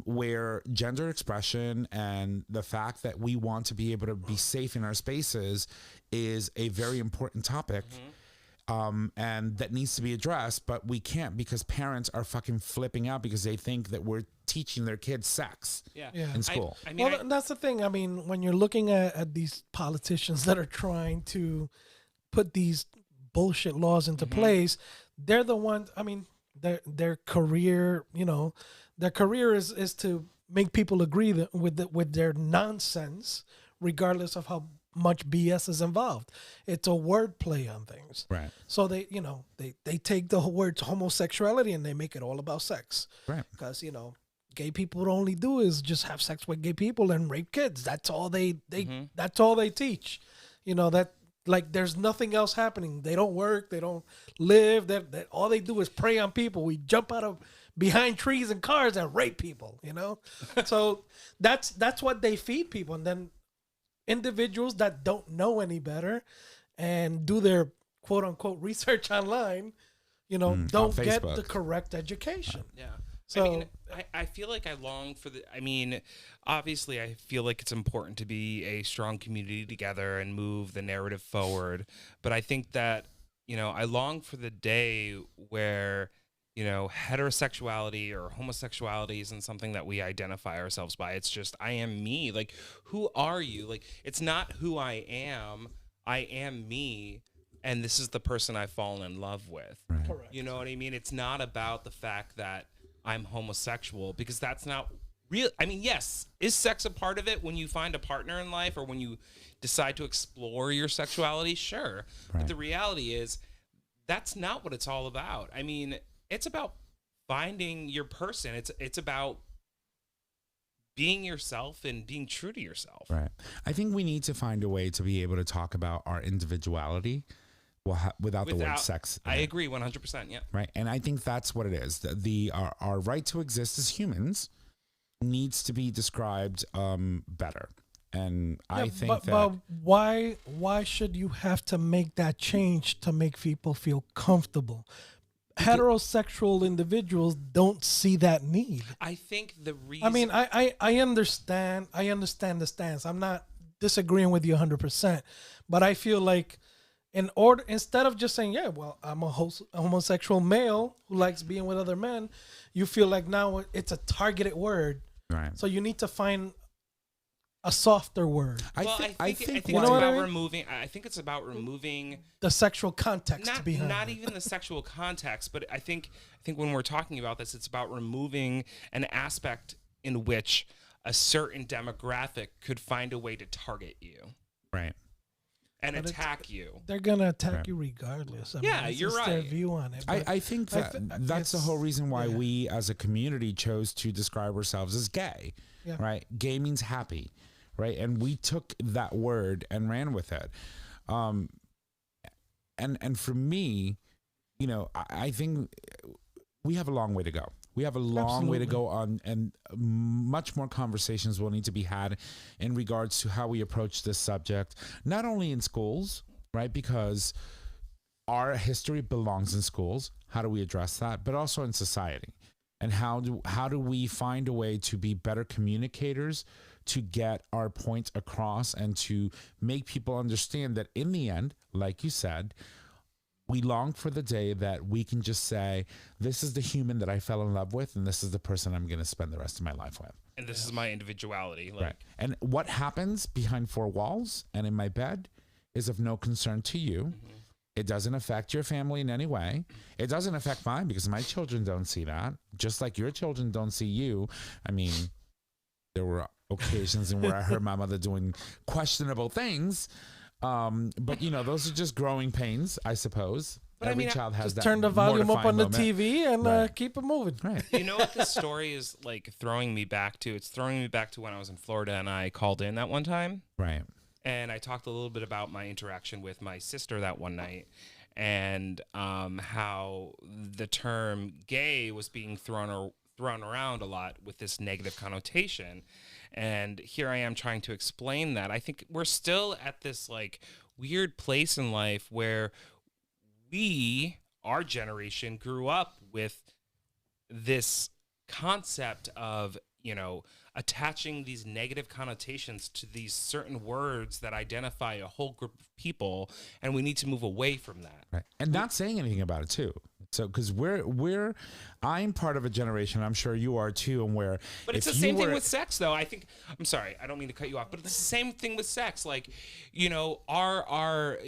where gender expression and the fact that we want to be able to be safe in our spaces is a very important topic. And that needs to be addressed, but we can't because parents are fucking flipping out because they think that we're teaching their kids sex in school. That's the thing. When you're looking at these politicians that are trying to put these bullshit laws into place, they're the ones. Their career, their career is to make people agree with their nonsense, regardless of how much BS is involved. It's a wordplay on things. Right. So they take the word homosexuality and they make it all about sex. Right. Because, gay people would only do is just have sex with gay people and rape kids. That's all they that's all they teach. That like there's nothing else happening. They don't work, they don't live, that all they do is prey on people. We jump out of behind trees and cars and rape people, So that's what they feed people. And then individuals that don't know any better and do their quote unquote research online, don't get the correct education. Yeah. So I feel like I long for obviously I feel like it's important to be a strong community together and move the narrative forward. But I think that, I long for the day where, heterosexuality or homosexuality isn't something that we identify ourselves by. It's just, I am me. Like, who are you? Like, it's not who I am me. And this is the person I've fallen in love with. Right. correct. You know what I mean? It's not about the fact that I'm homosexual, because that's not real. Yes, is sex a part of it when you find a partner in life or when you decide to explore your sexuality? Sure. Right. But the reality is that's not what it's all about. It's about finding your person. It's about being yourself and being true to yourself. Right. I think we need to find a way to be able to talk about our individuality without the word sex. I agree 100%. Yeah. Right. And I think that's what it is. Our right to exist as humans needs to be described better. And I think but why should you have to make that change to make people feel comfortable? Heterosexual individuals don't see that need. I think the reason. I understand the stance. I'm not disagreeing with you 100%, but I feel like instead of just saying, yeah, well, I'm a homosexual male who likes being with other men, you feel like now it's a targeted word. Right. So you need to find a softer word. I think it's about removing the sexual context behind not it. even the sexual context, but I think when we're talking about this, it's about removing an aspect in which a certain demographic could find a way to target you. Right. And attack you. They're gonna attack you regardless. You're right. Their view on it. I think that's the whole reason why we as a community chose to describe ourselves as gay. Yeah. Right. Gay means happy. Right. And we took that word and ran with it. And for me, I think we have a long way to go. We have a long way to Absolutely. go on, and much more conversations will need to be had in regards to how we approach this subject, not only in schools, right? Because our history belongs in schools. How do we address that? But also in society. And how do we find a way to be better communicators, to get our point across, and to make people understand that in the end, like you said, we long for the day that we can just say, this is the human that I fell in love with, and this is the person I'm going to spend the rest of my life with. And this is my individuality. Like, Right. And what happens behind four walls and in my bed is of no concern to you. It doesn't affect your family in any way. It doesn't affect mine because my children don't see that. Just like your children don't see you. I mean, there were occasions in where I heard my mother doing questionable things. But, you know, those are just growing pains, I suppose. But I Every mean, child has Just that. turn the volume up on mortifying the moment. TV and Right. keep it moving. Right. you know what this story is like throwing me back to? It's throwing me back to when I was in Florida and I called in that one time. Right. And I talked a little bit about my interaction with my sister that one night, and how the term gay was being thrown around a lot with this negative connotation. And here I am trying to explain that. I think we're still at this like weird place in life where our generation, grew up with this concept of, you know, attaching these negative connotations to these certain words that identify a whole group of people, and we need to move away from that. Right. And not saying anything about it too. So, because I'm part of a generation, I'm sure you are too, and where. But it's if the you same thing were- with sex, though. I'm sorry, I don't mean to cut you off, but it's the same thing with sex. Like, you know, our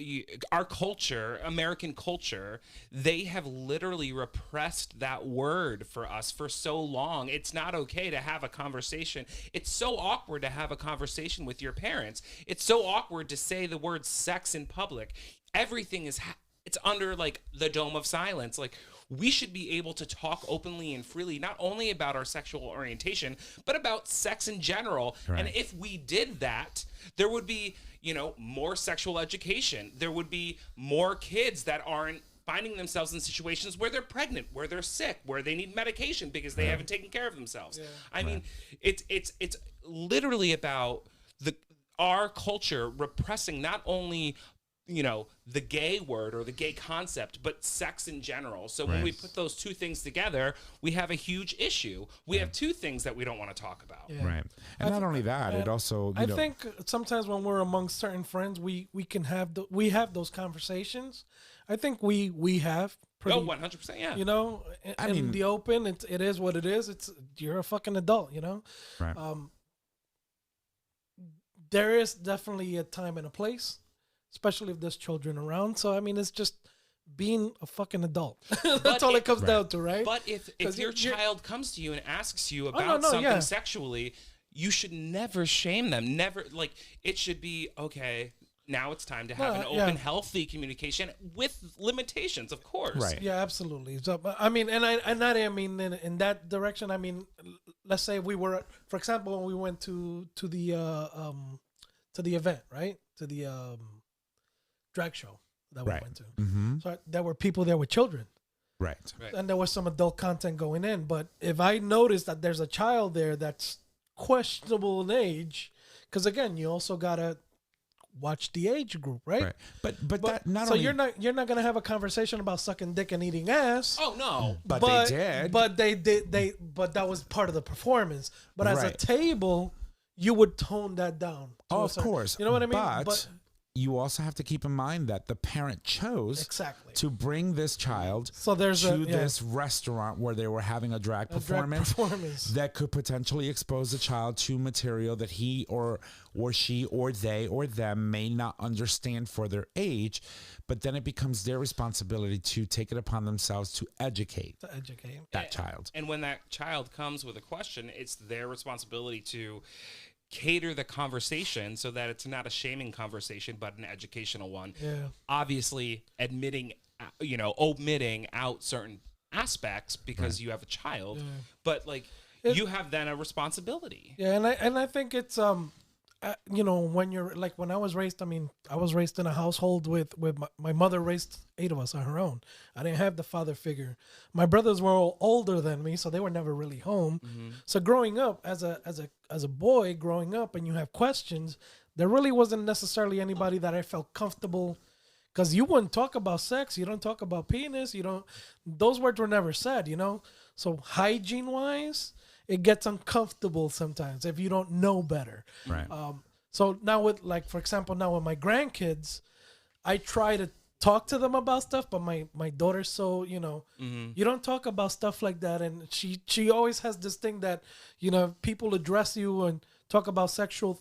culture, American culture, they have literally repressed that word for us for so long. It's not okay to have a conversation. It's so awkward to have a conversation with your parents. It's so awkward to say the word sex in public. Everything is it's under like the dome of silence. Like, we should be able to talk openly and freely, not only about our sexual orientation, but about sex in general. Right. And if we did that, there would be, you know, more sexual education. There would be more kids that aren't finding themselves in situations where they're pregnant, where they're sick, where they need medication because they haven't taken care of themselves. I mean, it's literally about our culture repressing not only, you know, the gay word or the gay concept, but sex in general. So when we put those two things together, we have a huge issue. We have two things that we don't want to talk about. Yeah. Right. And not only that, it also, I think sometimes when we're amongst certain friends, we can have we have those conversations. I think we have pretty, Oh, 100%, yeah. you know, I in mean- the open. It is what it is. You're a fucking adult, you know. Right. There is definitely a time and a place, especially if there's children around. So I mean, it's just being a fucking adult. That's all it comes down to, right? But if 'Cause your you're- child comes to you and asks you no, about no, something yeah. sexually, you should never shame them. Never, like, it should be, okay, now it's time to have an yeah. open, healthy communication with limitations, of course. Right. Yeah, absolutely. So, but, I mean, I mean in that direction. I mean, let's say we were, for example, when we went to the event, right? To the drag show that we Right. went to. Mm-hmm. So there were people there with children, Right. and there was some adult content going in. But if I notice that there's a child there that's questionable in age, because again, you also gotta watch the age group, right? Right. But that not so only you're not gonna have a conversation about sucking dick and eating ass. Oh, no. but they did. But but that was part of the performance. But as a Right. table, you would tone that down. to Oh, a of certain- course. You know what I mean? But you also have to keep in mind that the parent chose exactly. to bring this child So there's to a this restaurant where they were having a drag performance that could potentially expose the child to material that he or she or they or them may not understand for their age, but then it becomes their responsibility to take it upon themselves to educate to educate. that child. And when that child comes with a question, it's their responsibility to cater the conversation so that it's not a shaming conversation, but an educational one. Yeah. Obviously, omitting out certain aspects because you have a child, but like you have then a responsibility. Yeah, and I think it's you know, when you're like, when I was raised, I mean, I was raised in a household with my mother raised 8 of us on her own. I didn't have the father figure. My brothers were all older than me, so they were never really home. So growing up as a boy growing up, and you have questions, there really wasn't necessarily anybody that I felt comfortable, because you wouldn't talk about sex, you don't talk about penis, you don't, those words were never said, you know. So hygiene wise, it gets uncomfortable sometimes if you don't know better. Right. So now with, like, for example, now with my grandkids, I try to talk to them about stuff, but my daughter's so, you know, you don't talk about stuff like that. And she always has this thing that, you know, people address you and talk about sexual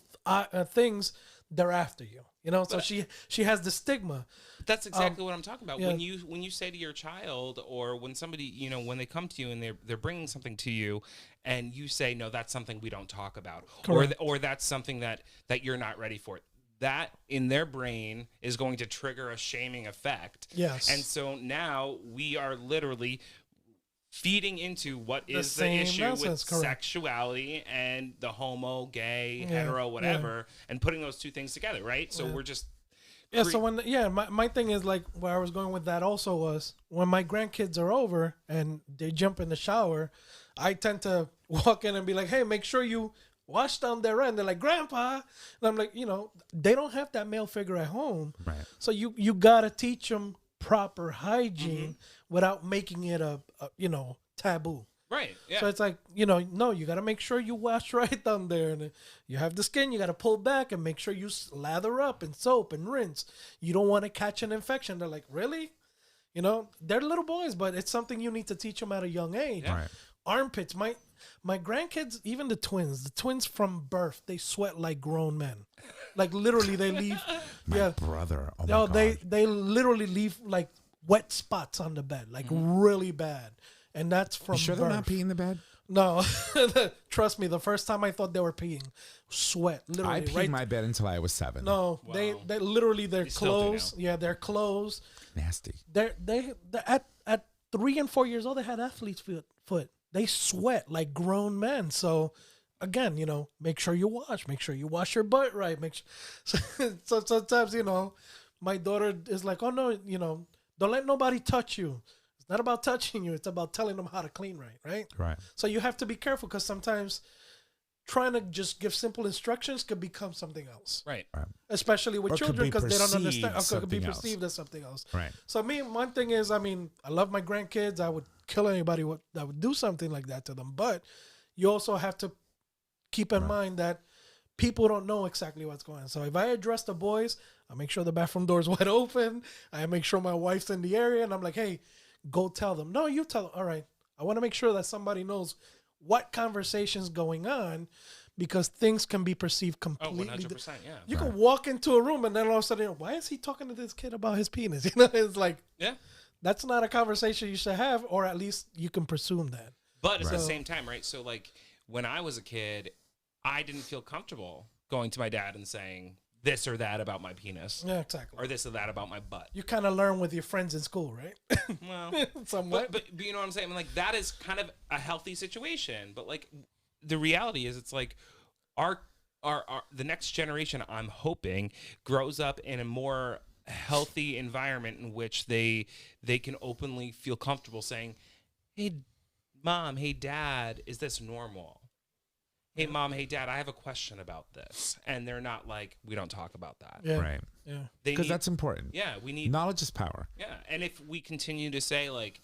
things, they're after you. You know, so she has the stigma. That's exactly what I'm talking about. yeah. When you say to your child, or when somebody, you know, when they come to you and they're bringing something to you, and you say, no, that's something we don't talk about, or that's something that you're not ready for, that in their brain is going to trigger a shaming effect. Yes. And so now we are literally feeding into what is the same issue nonsense, with correct. sexuality and the homo, gay, hetero, whatever, and putting those two things together, right? So we're just So when my thing is, like, where I was going with that also was, when my grandkids are over and they jump in the shower, I tend to walk in and be like, hey, make sure you wash down their end. They're like, Grandpa. And I'm like, you know, they don't have that male figure at home. Right. So you got to teach them proper hygiene without making it a you know, taboo. right. Yeah. So it's like, you know, no, you got to make sure you wash right down there. And you have the skin, you got to pull back and make sure you lather up and soap and rinse. You don't want to catch an infection. They're like, really? You know, they're little boys, but it's something you need to teach them at a young age. Yeah. Right. Armpits. My grandkids, even the twins from birth, they sweat like grown men. Like, literally, they leave. My brother. Oh my No, God. they literally leave like wet spots on the bed, like really bad. And that's from You sure birth. they're not peeing the bed? No, trust me. The first time I thought they were peeing, sweat. Literally, I peed right? my bed until I was 7. No, Wow. they literally, their You still do clothes. Yeah, their clothes. Nasty. They're at 3 and 4 years old, they had athlete's foot. They sweat like grown men. So again, you know, make sure you wash. Make sure you wash your butt right. Make sure. So sometimes, you know, my daughter is like, oh no, you know, don't let nobody touch you. It's not about touching you. It's about telling them how to clean right. Right. So you have to be careful, because sometimes trying to just give simple instructions could become something else, right. especially with Or could children, be because they don't perceived understand. Or could be something else. perceived as something else. Right. So one thing is, I mean, I love my grandkids. I would kill anybody that would do something like that to them. But you also have to keep in mind that people don't know exactly what's going on. So if I address the boys, I make sure the bathroom door is wide open. I make sure my wife's in the area, and I'm like, hey, go tell them. No, you tell them. All right. I want to make sure that somebody knows what conversation's going on, because things can be perceived Oh, completely. 100%. Yeah. You can walk into a room and then all of a sudden, why is he talking to this kid about his penis? You know, it's like, Yeah. that's not a conversation you should have, or at least you can presume that. But at the Right. same time, right? So, like, when I was a kid, I didn't feel comfortable going to my dad and saying this or that about my penis, Yeah, exactly. or this or that about my butt. You kind of learn with your friends in school, right? Well, Somewhat. but you know what I'm saying? I mean, like, that is kind of a healthy situation. But, like, the reality is, it's like our the next generation, I'm hoping, grows up in a more healthy environment in which they can openly feel comfortable saying, hey, Mom, hey, Dad, is this normal? Hey, Mom, hey, Dad, I have a question about this. And they're not like, we don't talk about that. Yeah. Right. Yeah. They Because need- that's important. yeah, we need, Knowledge is power. yeah. And if we continue to say, like,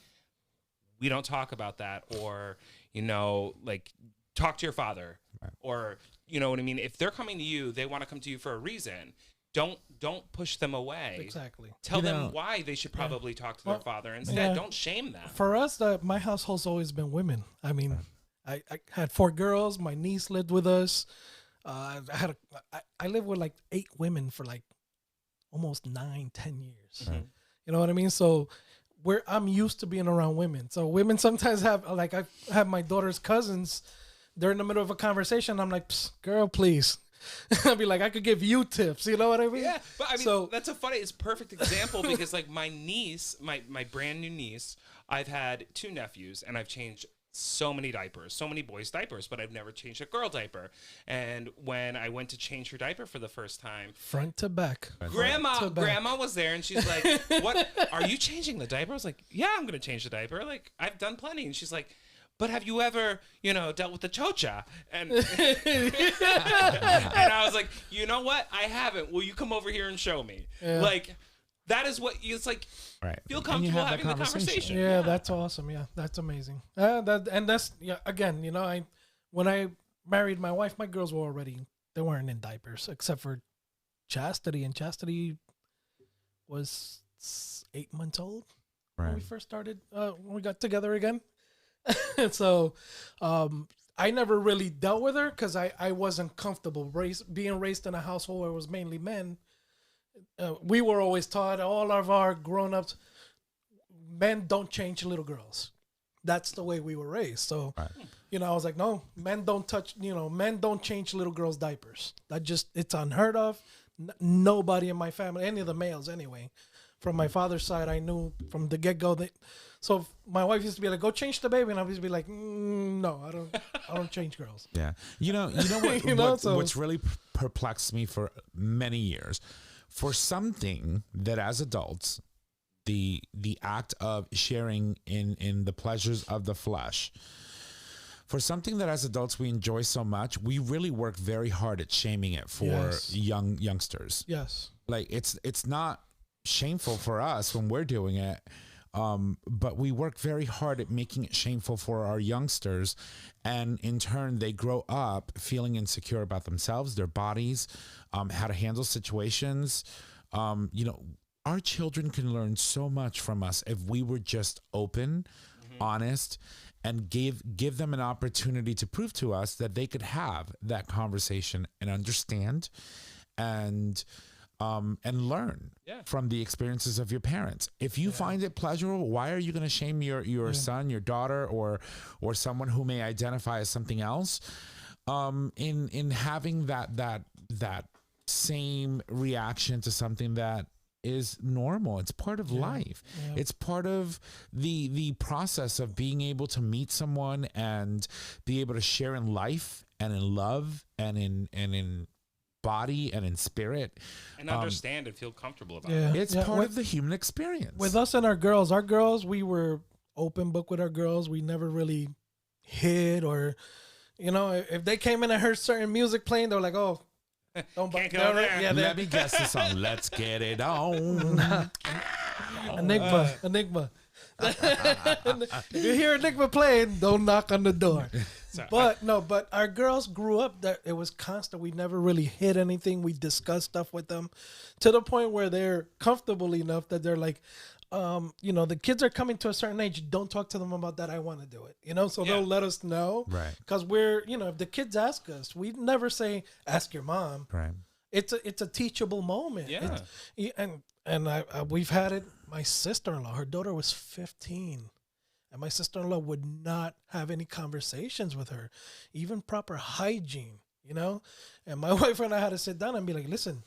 we don't talk about that, or, you know, like, talk to your father, Right. or, you know what I mean? If they're coming to you, they want to come to you for a reason. Don't push them away. Exactly. Tell You them know- why they should probably talk to Well, their father instead. yeah. Don't shame them. For us, my household's always been women. I mean, I had 4 girls. My niece lived with us. I lived with like 8 women for like almost 9-10 years. Mhm. You know what I mean? So I'm used to being around women. So women sometimes have, like, I have my daughter's cousins. They're in the middle of a conversation. I'm like, "Psst, girl, please." I'll be like, I could give you tips. You know what I mean? Yeah, but I mean, So- that's it's a perfect example because, like, my niece, my brand new niece, I've had 2 nephews, and I've changed so many diapers, so many boys' diapers, but I've never changed a girl diaper. And when I went to change her diaper for the first time, Front to back. Grandma was there, and she's like, "What? Are you changing the diaper?" I was like, "Yeah, I'm gonna change the diaper. Like, I've done plenty." And she's like, "But have you ever, dealt with the chocha?" And and I was like, "You know what? I haven't. Will you come over here and show me?" Yeah. Like, that is what it's like. Right. Feel And you comfortable have that having the conversation. Yeah, that's awesome. Yeah, that's amazing. That's again, when I married my wife, my girls were they weren't in diapers except for Chastity, and Chastity was 8 months old when we Right. first started. When we got together again, and so I never really dealt with her because I wasn't comfortable being raised in a household where it was mainly men. We were always taught, all of our grown-ups, men don't change little girls. That's the way we were raised. So, Right. I was like, no, men don't men don't change little girls' diapers. It's unheard of. Nobody in my family, any of the males anyway, from my father's side, I knew from the get-go that. So my wife used to be like, "Go change the baby," and I used to be like, "No, I don't change girls." Yeah. You know what, what's really perplexed me for many years, for something that as adults, the act of sharing in the pleasures of the flesh, for something that as adults we enjoy so much, we really work very hard at shaming it for Yes. youngsters. Yes. Like it's not shameful for us when we're doing it. But we work very hard at making it shameful for our youngsters, and in turn they grow up feeling insecure about themselves, their bodies, how to handle situations. Our children can learn so much from us if we were just open, honest, and give them an opportunity to prove to us that they could have that conversation and understand and learn from the experiences of your parents. If you find it pleasurable, why are you going to shame your son, your daughter, or someone who may identify as something else in having that same reaction to something that is normal? It's part of life. Yeah. It's part of the process of being able to meet someone and be able to share in life and in love and in body and in spirit, And understand and feel comfortable about Yeah. it. it's part of the human experience. With us and our girls, we were open book with our girls. We never really hid or, if they came in and heard certain music playing, they were like, "Oh, don't Can't go there." Yeah, Let me guess the song. Let's get it on. Enigma. If you hear Enigma playing, don't knock on the door. So, But our girls grew up that it was constant. We never really hid anything. We discussed stuff with them to the point where they're comfortable enough that they're like, the kids are coming to a certain age. Don't talk to them about that. I want to do it, so they'll let us know. Right. Because we're, if the kids ask us, we never say, "Ask your mom." Right. It's a teachable moment. Yeah. We've had it. My sister-in-law, her daughter was 15, and my sister-in-law would not have any conversations with her, even proper hygiene, And my wife and I had to sit down and be like, "Listen,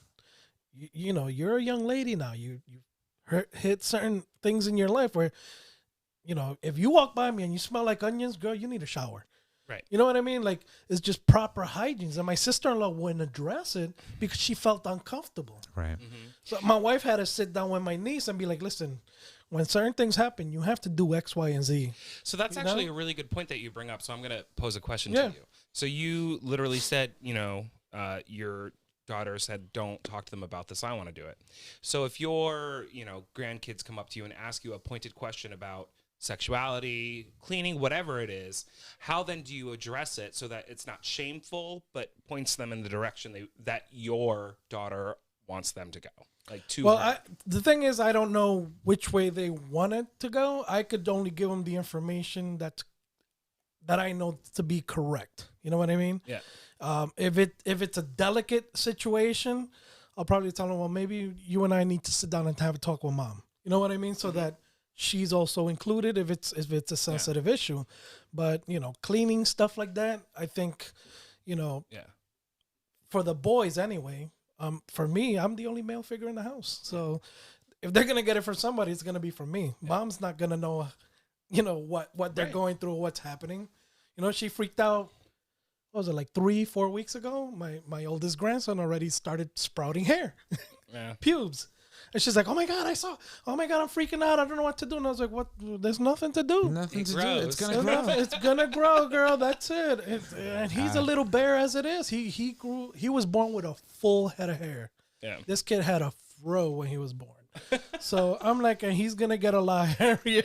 you're a young lady now. You hit certain things in your life where, if you walk by me and you smell like onions, girl, you need a shower." Right. You know what I mean? Like, it's just proper hygiene. And my sister-in-law wouldn't address it because she felt uncomfortable. Right. So my wife had to sit down with my niece and be like, "Listen, when certain things happen, you have to do X, Y, and Z." So that's actually a really good point that you bring up. So I'm going to pose a question Yeah. to you. So you literally said, your daughter said, "Don't talk to them about this. I want to do it." So if your, grandkids come up to you and ask you a pointed question about sexuality, cleaning, whatever it is, how then do you address it so that it's not shameful, but points them in the direction that your daughter wants them to go? Like to her? The thing is, I don't know which way they want it to go. I could only give them the information that I know to be correct. You know what I mean? Yeah. If it's a delicate situation, I'll probably tell them, "Well, maybe you and I need to sit down and have a talk with mom." You know what I mean? So that she's also included if it's a sensitive issue. But cleaning, stuff like that, I think, for the boys anyway. For me, I'm the only male figure in the house. So if they're gonna get it from somebody, it's gonna be from me. Mom's not gonna know what they're going through, what's happening. She freaked out. What was it, like 3-4 weeks ago? My oldest grandson already started sprouting hair, pubes. And she's like, oh my God, I'm freaking out. I don't know what to do. And I was like, what? There's nothing to do. Nothing to do. It's It's gonna grow, girl. That's it. And he's a little bear as it is. He was born with a full head of hair. Yeah. This kid had a fro when he was born. So I'm like, and he's gonna get a lot hairier.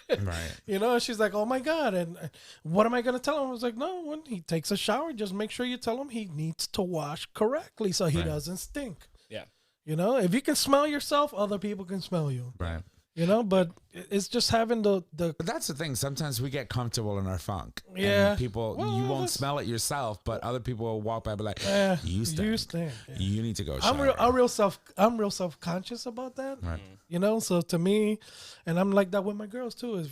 Right. And she's like, oh my God. And what am I gonna tell him? I was like, no, when he takes a shower, just make sure you tell him he needs to wash correctly so he doesn't stink. Yeah. If you can smell yourself, other people can smell you. Right. But it's just having the But that's the thing. Sometimes we get comfortable in our funk. Yeah. And people, you won't smell it yourself, but other people will walk by and be like, you stink. Yeah. You need to go shower. I'm real self-conscious about that. Right. So to me, and I'm like that with my girls too, is,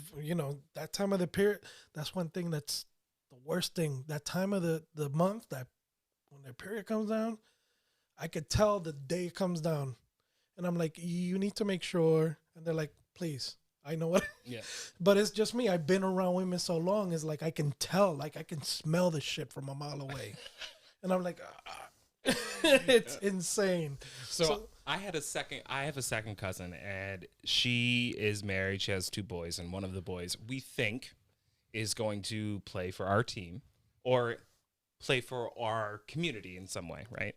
that time of the period, that's one thing that's the worst thing. That time of the month, that when their period comes down, I could tell the day comes down. And I'm like, you need to make sure. And they're like, please, I know what. Yeah. But it's just me. I've been around women so long. It's like I can tell, like I can smell the shit from a mile away. And I'm like, it's insane. So I have a second cousin, and she is married. She has 2 boys, and one of the boys we think is going to play for our team or play for our community in some way, right?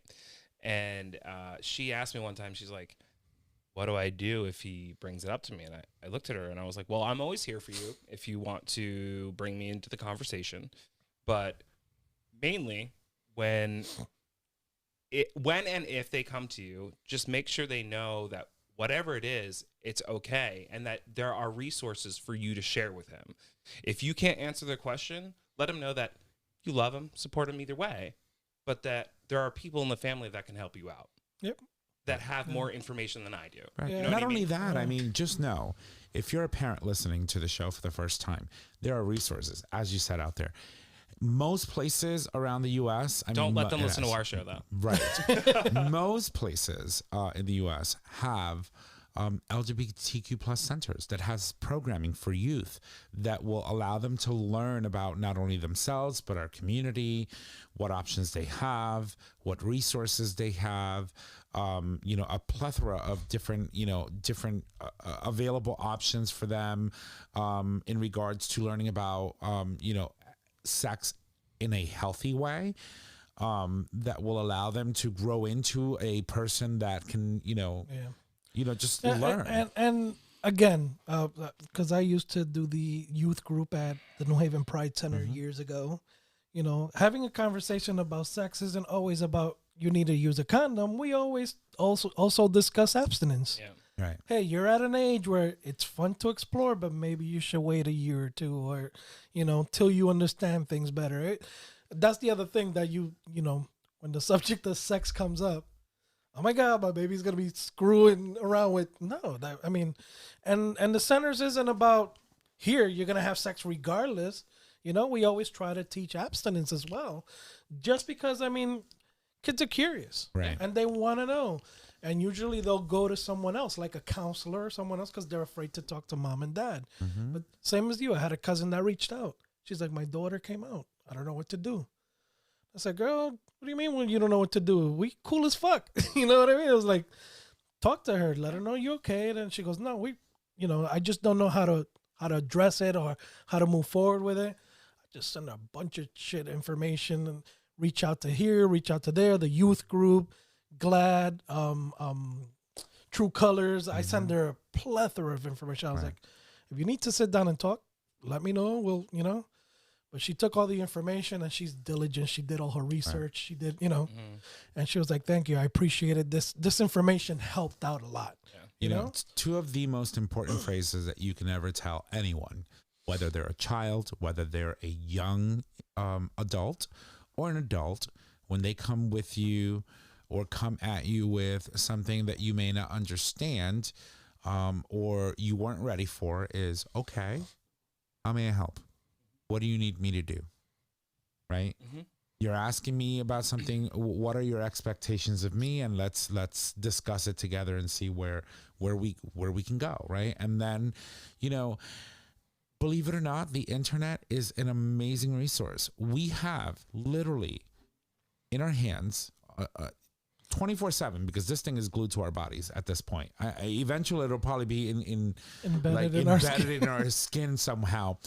And she asked me one time, she's like, what do I do if he brings it up to me? And I looked at her and I was like, well, I'm always here for you if you want to bring me into the conversation. But mainly when and if they come to you, just make sure they know that whatever it is, it's okay. And that there are resources for you to share with him. If you can't answer their question, let him know that you love him, support him either way, but that there are people in the family that can help you out. Yep. That have more information than I do. Right. Yeah. You know Not only that, I mean, just know, if you're a parent listening to the show for the first time, there are resources, as you said, out there. Most places around the U.S. Don't let them listen to our show, though. Right. Most places in the U.S. have LGBTQ plus centers that has programming for youth that will allow them to learn about not only themselves, but our community, what options they have, what resources they have, a plethora of different available options for them in regards to learning about, sex in a healthy way that will allow them to grow into a person that can, just learn. And again, because I used to do the youth group at the New Haven Pride Center years ago, having a conversation about sex isn't always about you need to use a condom. We always also discuss abstinence. Yeah. Right. Hey, you're at an age where it's fun to explore, but maybe you should wait a year or two, or till you understand things better. That's the other thing that when the subject of sex comes up, oh my God, my baby's gonna be screwing around with and the centers isn't about here you're gonna have sex regardless. We always try to teach abstinence as well, just because kids are curious, right, and they want to know. And usually they'll go to someone else, like a counselor or someone else, because they're afraid to talk to mom and dad. Mm-hmm. But same as you, I had a cousin that reached out. She's like, my daughter came out. I don't know what to do. I said, girl, what do you mean when you don't know what to do? We cool as fuck. You know what I mean? I was like, talk to her, let her know you're okay. And then she goes, no, I just don't know how to address it or how to move forward with it. I just send her a bunch of shit information and reach out to here, reach out to there, the youth group, GLAD, True Colors. I send her a plethora of information. I was like, if you need to sit down and talk, let me know. We'll, But she took all the information and she's diligent. She did all her research. She did, and she was like, thank you. I appreciate it. This information helped out a lot. Yeah. You know, it's 2 of the most important phrases that you can ever tell anyone, whether they're a child, whether they're a young adult or an adult, when they come with you or come at you with something that you may not understand or you weren't ready for, is, okay, how may I help? What do you need me to do? Right? Mm-hmm. You're asking me about something. What are your expectations of me? And let's discuss it together and see where we can go. Right? And then, believe it or not, the internet is an amazing resource. We have literally in our hands 24/7, because this thing is glued to our bodies at this point. Eventually, it'll probably be Embedded in our skin somehow.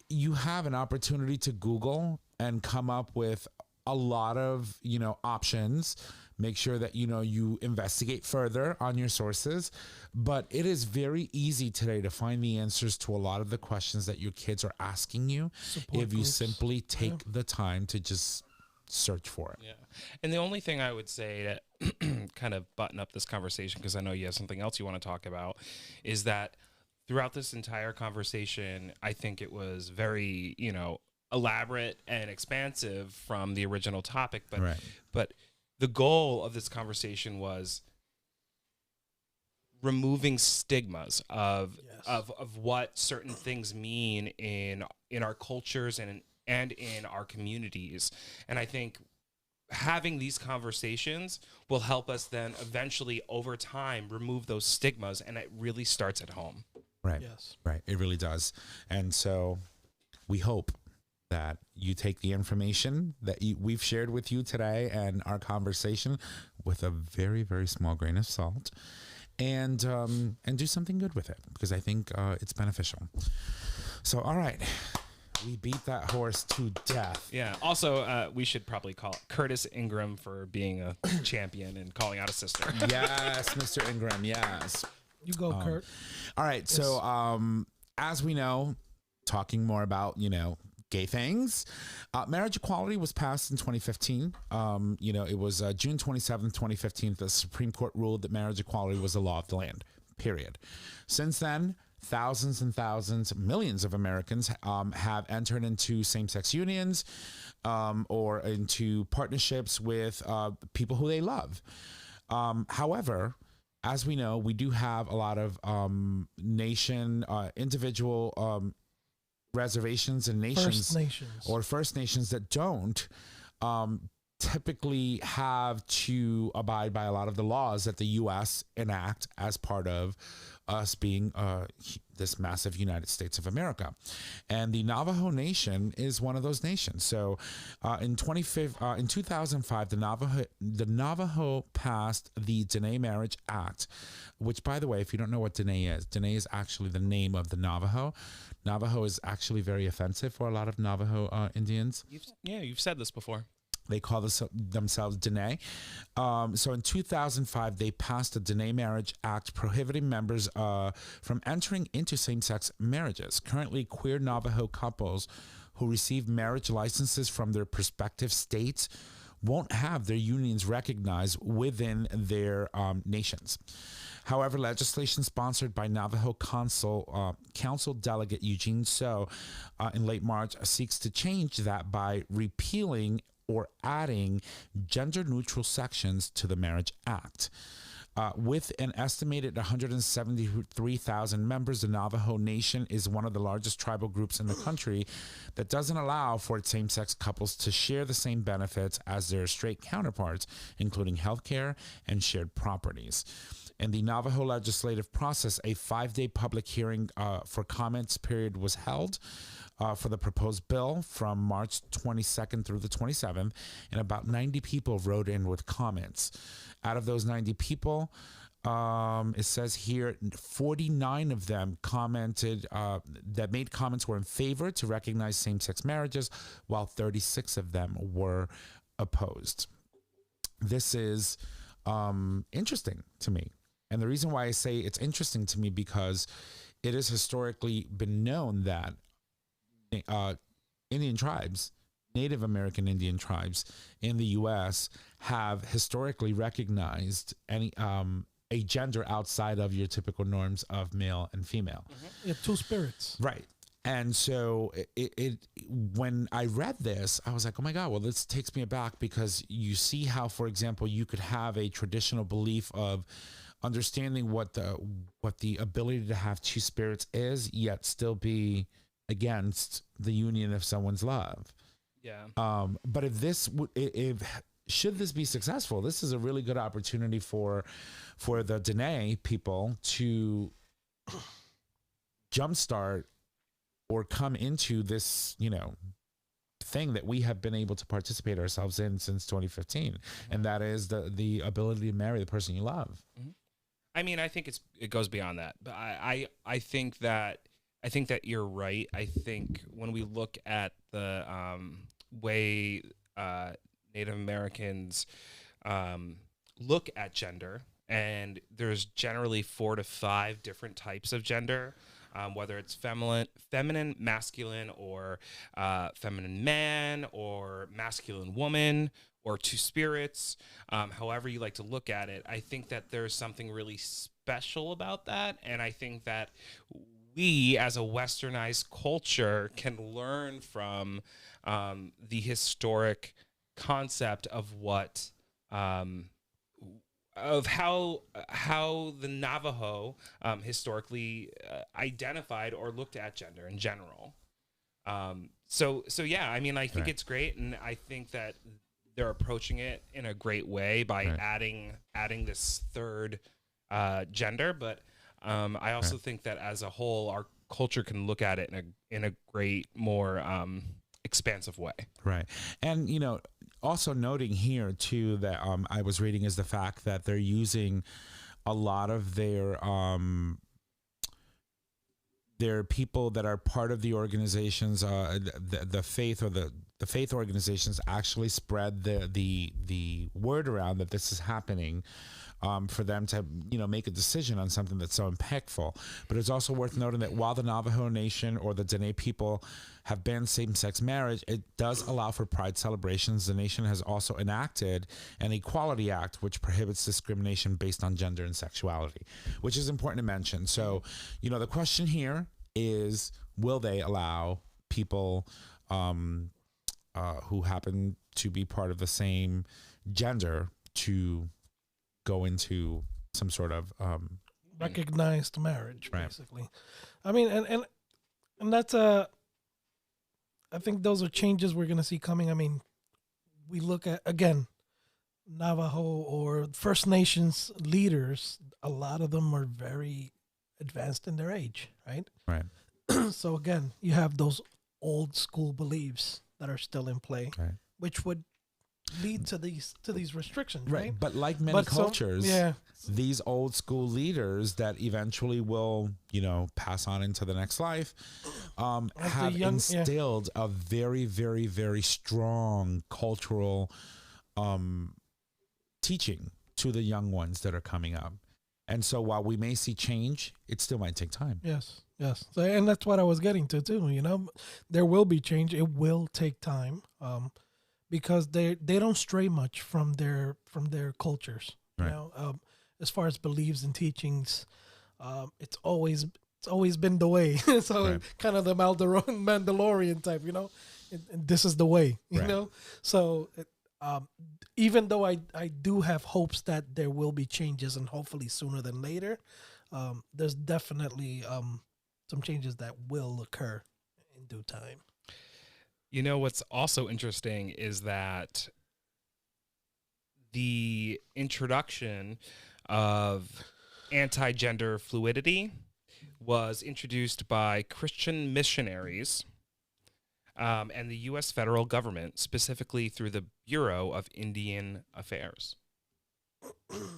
You have an opportunity to Google and come up with a lot of, options. Make sure that, you investigate further on your sources. But it is very easy today to find the answers to a lot of the questions that your kids are asking you if you simply take the time to just search for it. Yeah. And the only thing I would say to kind of button up this conversation, because I know you have something else you want to talk about, is that throughout this entire conversation, I think it was very, elaborate and expansive from the original topic. But the goal of this conversation was removing stigmas of what certain things mean in our cultures and in our communities. And I think having these conversations will help us then eventually over time remove those stigmas, and it really starts at home. Right. Yes. Right. It really does. And so we hope that you take the information that we've shared with you today and our conversation with a very, very small grain of salt, and do something good with it, because I think it's beneficial. So, all right. We beat that horse to death. Yeah. Also, we should probably call Curtis Ingram for being a champion and calling out a sister. Yes, Mr. Ingram. Yes. You go, Kurt. All right. Yes. So, as we know, talking more about, gay things, marriage equality was passed in 2015. It was June 27th, 2015. The Supreme Court ruled that marriage equality was the law of the land, period. Since then, thousands and thousands, millions of Americans have entered into same-sex unions or into partnerships with people who they love. However, as we know, we do have a lot of individual reservations and First Nations that don't typically have to abide by a lot of the laws that the U.S. enact as part of us being this massive United States of America. And the Navajo Nation is one of those nations. So in 2005, the Navajo passed the Dene Marriage Act, which, by the way, if you don't know what Dene is actually the name of the Navajo. Navajo is actually very offensive for a lot of Navajo Indians. You've said this before. They call themselves Dene. So in 2005, they passed the Dene Marriage Act prohibiting members from entering into same-sex marriages. Currently, queer Navajo couples who receive marriage licenses from their prospective states won't have their unions recognized within their nations. However, legislation sponsored by Navajo Council Delegate Eugene So in late March seeks to change that by repealing or adding gender-neutral sections to the Marriage Act. With an estimated 173,000 members, the Navajo Nation is one of the largest tribal groups in the country that doesn't allow for its same-sex couples to share the same benefits as their straight counterparts, including healthcare and shared properties. In the Navajo legislative process, a 5-day public hearing for comments period was held for the proposed bill from March 22nd through the 27th, and about 90 people wrote in with comments. Out of those 90 people, it says here 49 of them commented that made comments were in favor to recognize same-sex marriages, while 36 of them were opposed. This is interesting to me. And the reason why I say it's interesting to me, because it has historically been known that Indian tribes, Native American Indian tribes in the U.S. have historically recognized any a gender outside of your typical norms of male and female. Yeah, two spirits. Right. And so when I read this, I was like, oh my God, well, this takes me aback, because you see how, for example, you could have a traditional belief of understanding what the ability to have two spirits is, yet still be against the union of someone's love. Yeah. But should this be successful, this is a really good opportunity for the Dene people to jumpstart or come into this, thing that we have been able to participate ourselves in since 2015, and that is the ability to marry the person you love. I mean, I think it goes beyond that, but I think that you're right. I think when we look at the way Native Americans look at gender, and there's generally 4 to 5 different types of gender. Whether it's feminine, masculine, or feminine man, or masculine woman, or 2 spirits, however you like to look at it, I think that there's something really special about that. And I think that we, as a westernized culture, can learn from the historic concept of what of how the Navajo historically identified or looked at gender in general. So yeah, I mean, I think it's great, and I think that they're approaching it in a great way by adding this third gender. But I also think that as a whole, our culture can look at it in a great, more expansive way. Right, and also noting here too that I was reading is the fact that they're using a lot of their people that are part of the organizations, the faith or the faith organizations actually spread the word around that this is happening, for them to make a decision on something that's so impactful. But it's also worth noting that while the Navajo Nation or the Dene people have banned same-sex marriage, it does allow for pride celebrations. The nation has also enacted an Equality Act, which prohibits discrimination based on gender and sexuality, which is important to mention. So, the question here is, will they allow people who happen to be part of the same gender to go into some sort of recognized marriage, Right. basically. I mean, and that's I think those are changes we're going to see coming. I mean, we look at, again, Navajo or First Nations leaders, a lot of them are very advanced in their age, right? Right. So again, you have those old school beliefs that are still in play, Right. which would lead to these restrictions, right? But like many But cultures, yeah, these old school leaders that eventually will, pass on into the next life, As have the young- instilled a very, very, very strong cultural teaching to the young ones that are coming up. And so while we may see change, it still might take time. Yes. So, and that's what I was getting to too. There will be change. It will take time, because they don't stray much from their cultures. Right. As far as beliefs and teachings, it's always been the way. So Right. kind of the Mandalorian type. And this is the way. Right. So. Even though I do have hopes that there will be changes, and hopefully sooner than later, there's definitely some changes that will occur in due time. What's also interesting is that the introduction of anti-gender fluidity was introduced by Christian missionaries and the U.S. federal government, specifically through the Bureau of Indian Affairs.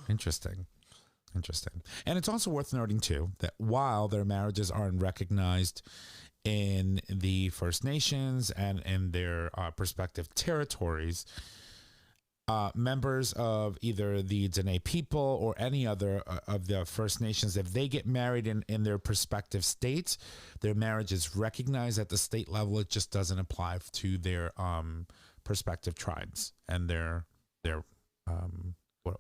Interesting. And it's also worth noting, too, that while their marriages aren't recognized in the First Nations and in their respective territories, members of either the Dene people or any other of the First Nations, if they get married in their respective states, their marriage is recognized at the state level. It just doesn't apply to their respective tribes and their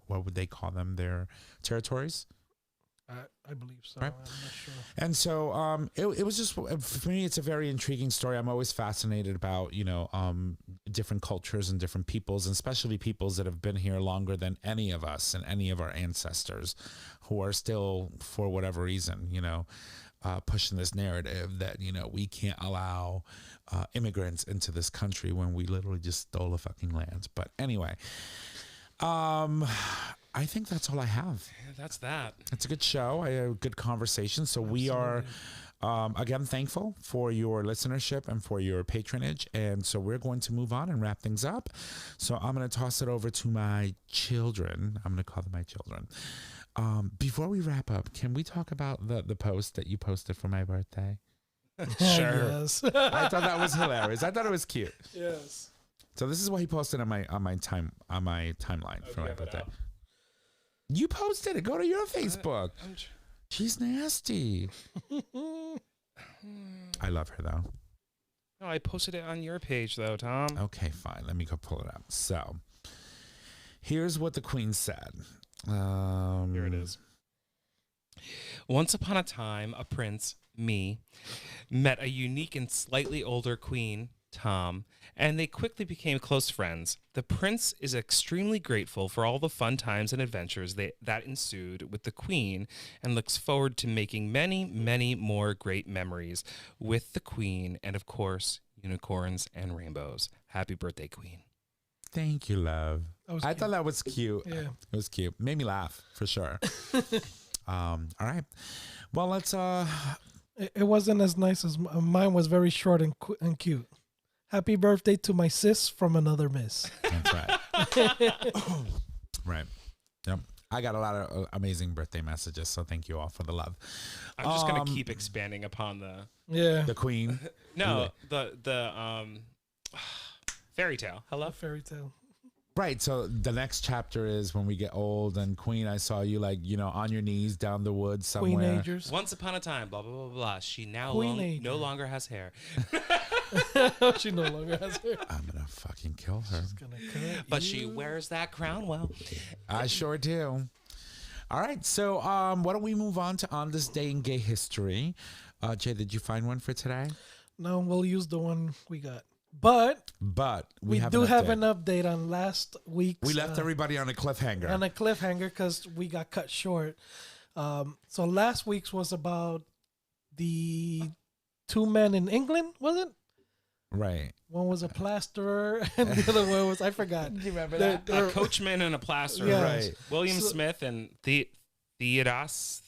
what would they call them? Their territories? I believe so. Right. I'm not sure. And so it was just, for me, it's a very intriguing story. I'm always fascinated about, different cultures and different peoples, and especially peoples that have been here longer than any of us and any of our ancestors, who are still, for whatever reason, pushing this narrative that, we can't allow immigrants into this country when we literally just stole the fucking land. But anyway, I think that's all I have. Yeah, that's that. It's a good show. I had a good conversation. So we are Again, thankful for your listenership and for your patronage. And so we're going to move on and wrap things up. So I'm going to toss it over to my children. I'm going to call them my children. Before we wrap up, can we talk about the post that you posted for my birthday? Sure. Yes. I thought that was hilarious. I thought it was cute. Yes. So this is what he posted on my timeline for my birthday. You posted it. Go to your Facebook. She's nasty. I love her though. No, I posted it on your page though, Tom. Okay, fine. Let me go pull it up. So here's what the Queen said. Here it is. Once upon a time, a prince, me, met a unique and slightly older queen, Tom, and they quickly became close friends. The prince is extremely grateful for all the fun times and adventures that ensued with the queen and looks forward to making many, many more great memories with the queen and, of course, unicorns and rainbows. Happy birthday, queen. Thank you, love. I thought that was cute. Yeah. It was cute. Made me laugh for sure. All right. Well, let's It wasn't as nice as mine. Was very short and cute. Happy birthday to my sis from another miss. That's right. Right. Yep. I got a lot of amazing birthday messages, so thank you all for the love. I'm just gonna keep expanding upon the Queen. the fairy tale. Hello, fairy tale. Right. So the next chapter is when we get old and Queen, I saw you on your knees down the woods somewhere. Queenagers. Once upon a time, blah blah blah blah. She now no longer has hair. She no longer has hair. I'm gonna fucking kill her. She's gonna cut But you. she wears that crown well. I sure do. All right. So why don't we move on to On This Day in Gay History? Jay, did you find one for today? No, we'll use the one we got. But we have do have an an update on last week's. We left everybody on a cliffhanger. On a cliffhanger because we got cut short. So last week's was about the two men in England, was it? Right. One was a plasterer and the other one was, I forgot. Do you remember that? A coachman and a plasterer. Yeah. Right. William Smith and Theodosis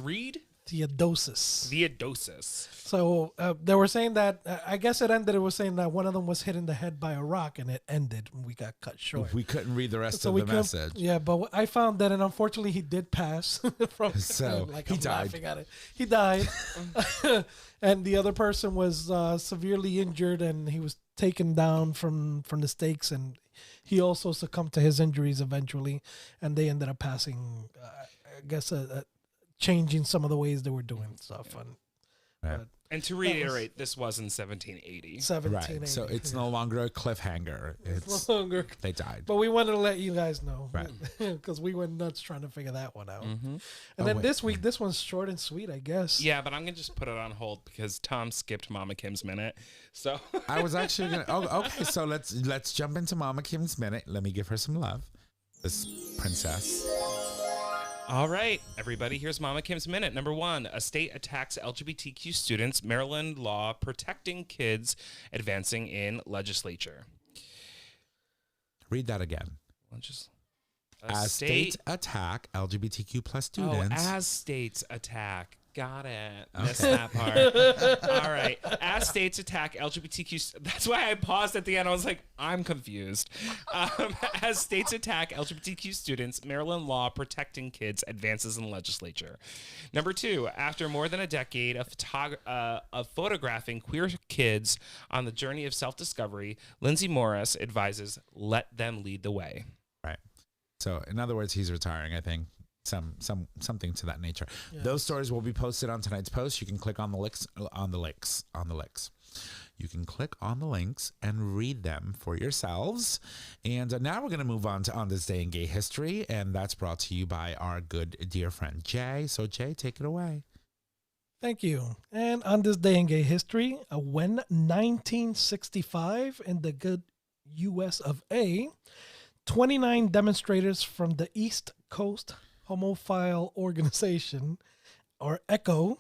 Reed? Theodosis. So they were saying that, I guess it was saying that one of them was hit in the head by a rock and it ended and we got cut short. We couldn't read the rest of we the message. Yeah, but I found that, and unfortunately he did pass. So he died. Laughing at it. He died. And the other person was severely injured and he was taken down from the stakes and he also succumbed to his injuries eventually. And they ended up passing, I guess, changing some of the ways they were doing stuff. And to reiterate, this was in 1780. 1780. Right. So it's no longer a cliffhanger. It's no longer. They died. But we wanted to let you guys know. Right. Because we went nuts trying to figure that one out. Mm-hmm. And then this week, this one's short and sweet, I guess. Yeah, but I'm going to just put it on hold because Tom skipped Mama Kim's minute. So I was actually going to... Oh, okay. So let's jump into Mama Kim's minute. Let me give her some love. This princess. All right, everybody, here's Mama Kim's Minute. Number 1, a state attacks LGBTQ students. Maryland law protecting kids advancing in legislature. Read that again. As states attack LGBTQ plus students. Oh, as states attack. Got it. Missed that part. All right. As states attack LGBTQ... That's why I paused at the end. I was like, I'm confused. As states attack LGBTQ students, Maryland law protecting kids advances in legislature. Number 2, after more than a decade of photographing queer kids on the journey of self-discovery, Lindsay Morris advises, let them lead the way. Right. So, in other words, he's retiring, I think. Something to that nature. Yes. Those stories will be posted on tonight's post. You can click on the links. You can click on the links and read them for yourselves. And now we're going to move on to On This Day in Gay History, and that's brought to you by our good dear friend Jay. So Jay, take it away. Thank you. And on this day in gay history, when 1965 in the good U.S. of A., 29 demonstrators from the East Coast Homophile Organization, or ECHO,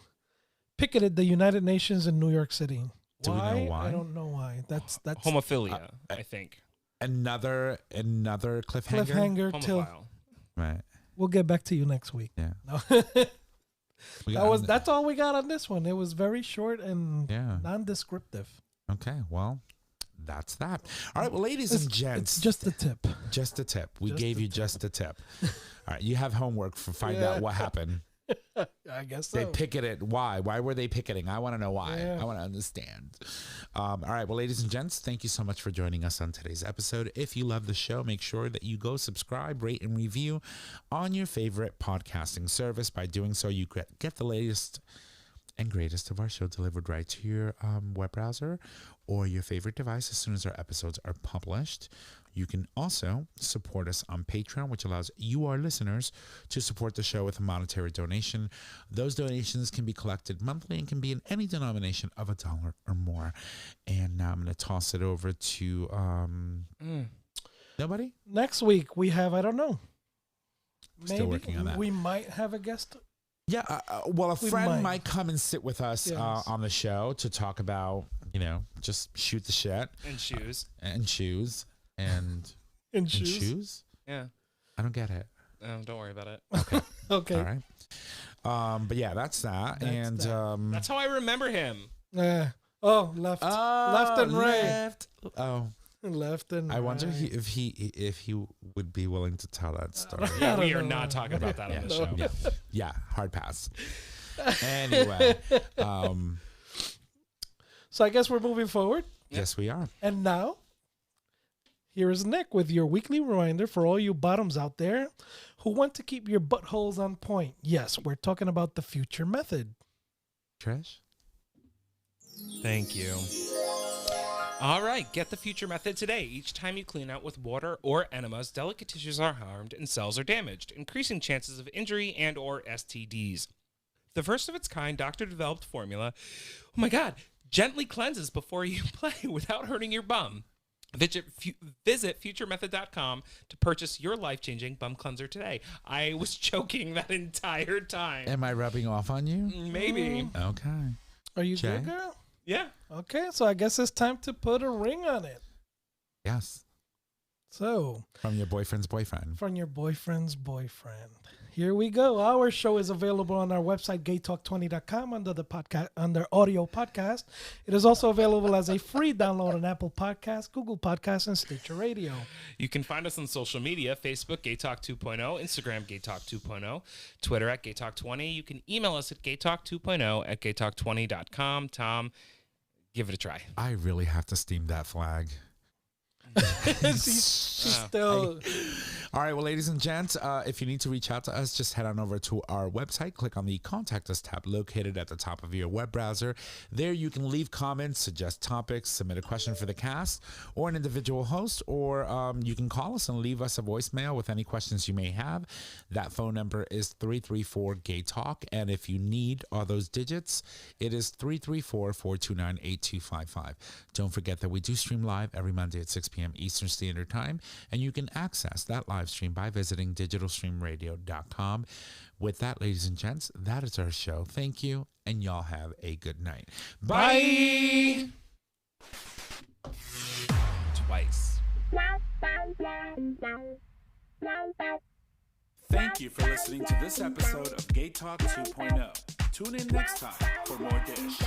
picketed the United Nations in New York City. Do we know why? I don't know why. That's homophilia, I think. Another cliffhanger. Cliffhanger till Homophile. Right. We'll get back to you next week. Yeah. No. That's all we got on this one. It was very short and non-descriptive. Okay, well, that's that. All right, well, ladies and gents. It's just a tip. Just a tip. We gave you just a tip. All right, you have homework for find out what happened. I guess so. They picketed. Why? Why were they picketing? I want to know why. Yeah. I want to understand. All right. Well, ladies and gents, thank you so much for joining us on today's episode. If you love the show, make sure that you go subscribe, rate, and review on your favorite podcasting service. By doing so, you get the latest and greatest of our show delivered right to your web browser or your favorite device as soon as our episodes are published. You can also support us on Patreon, which allows you, our listeners, to support the show with a monetary donation. Those donations can be collected monthly and can be in any denomination of $1 or more. And now I'm going to toss it over to nobody? Next week we have, I don't know. Still working on that. We might have a guest. Yeah, well, a friend might come and sit with us on the show to talk about, just shoot the shit. And shoes. And shoes. And shoes? Yeah. I don't get it. Oh, don't worry about it. Okay. Okay. All right. But yeah, that's that. That's how I remember him. Left and right. Left. Oh. Left and right. I wonder if he would be willing to tell that story. Yeah, we are not talking about that on the show. Yeah, hard pass. Anyway. So I guess we're moving forward. Yes, we are. And now, here is Nick with your weekly reminder for all you bottoms out there who want to keep your buttholes on point. Yes, we're talking about the future method. Trish? Thank you. All right, get the future method today. Each time you clean out with water or enemas, delicate tissues are harmed and cells are damaged, increasing chances of injury and or STDs. The first of its kind doctor-developed formula, gently cleanses before you play without hurting your bum. Visit futuremethod.com to purchase your life-changing bum cleanser today. I was joking that entire time. Am I rubbing off on you? Maybe. Okay. Are you Jay? good, girl? Yeah. Okay, so I guess it's time to put a ring on it. Yes. So. From your boyfriend's boyfriend. From your boyfriend's boyfriend. Here we go. Our show is available on our website, GayTalk2.0 under the podcast, under audio podcast. It is also available as a free download on Apple Podcasts, Google Podcasts, and Stitcher Radio. You can find us on social media, Facebook, GayTalk 2.0, Instagram, GayTalk 2.0, Twitter at GayTalk20. You can email us at GayTalk2.0 at GayTalk20.com. Tom, give it a try. I really have to steam that flag. She's still. All right, well, ladies and gents, if you need to reach out to us, just head on over to our website. Click on the Contact Us tab located at the top of your web browser. There you can leave comments, suggest topics, submit a question for the cast or an individual host, or you can call us and leave us a voicemail with any questions you may have. That phone number is 334-GAY-TALK, and if you need all those digits, it is 334-429-8255. Don't forget that we do stream live every Monday at 6 p.m. Eastern Standard Time, and you can access that live stream by visiting digitalstreamradio.com. With that, ladies and gents, that is our show. Thank you, and y'all have a good night. Bye! Twice. Thank you for listening to this episode of Gay Talk 2.0. Tune in next time for more dish.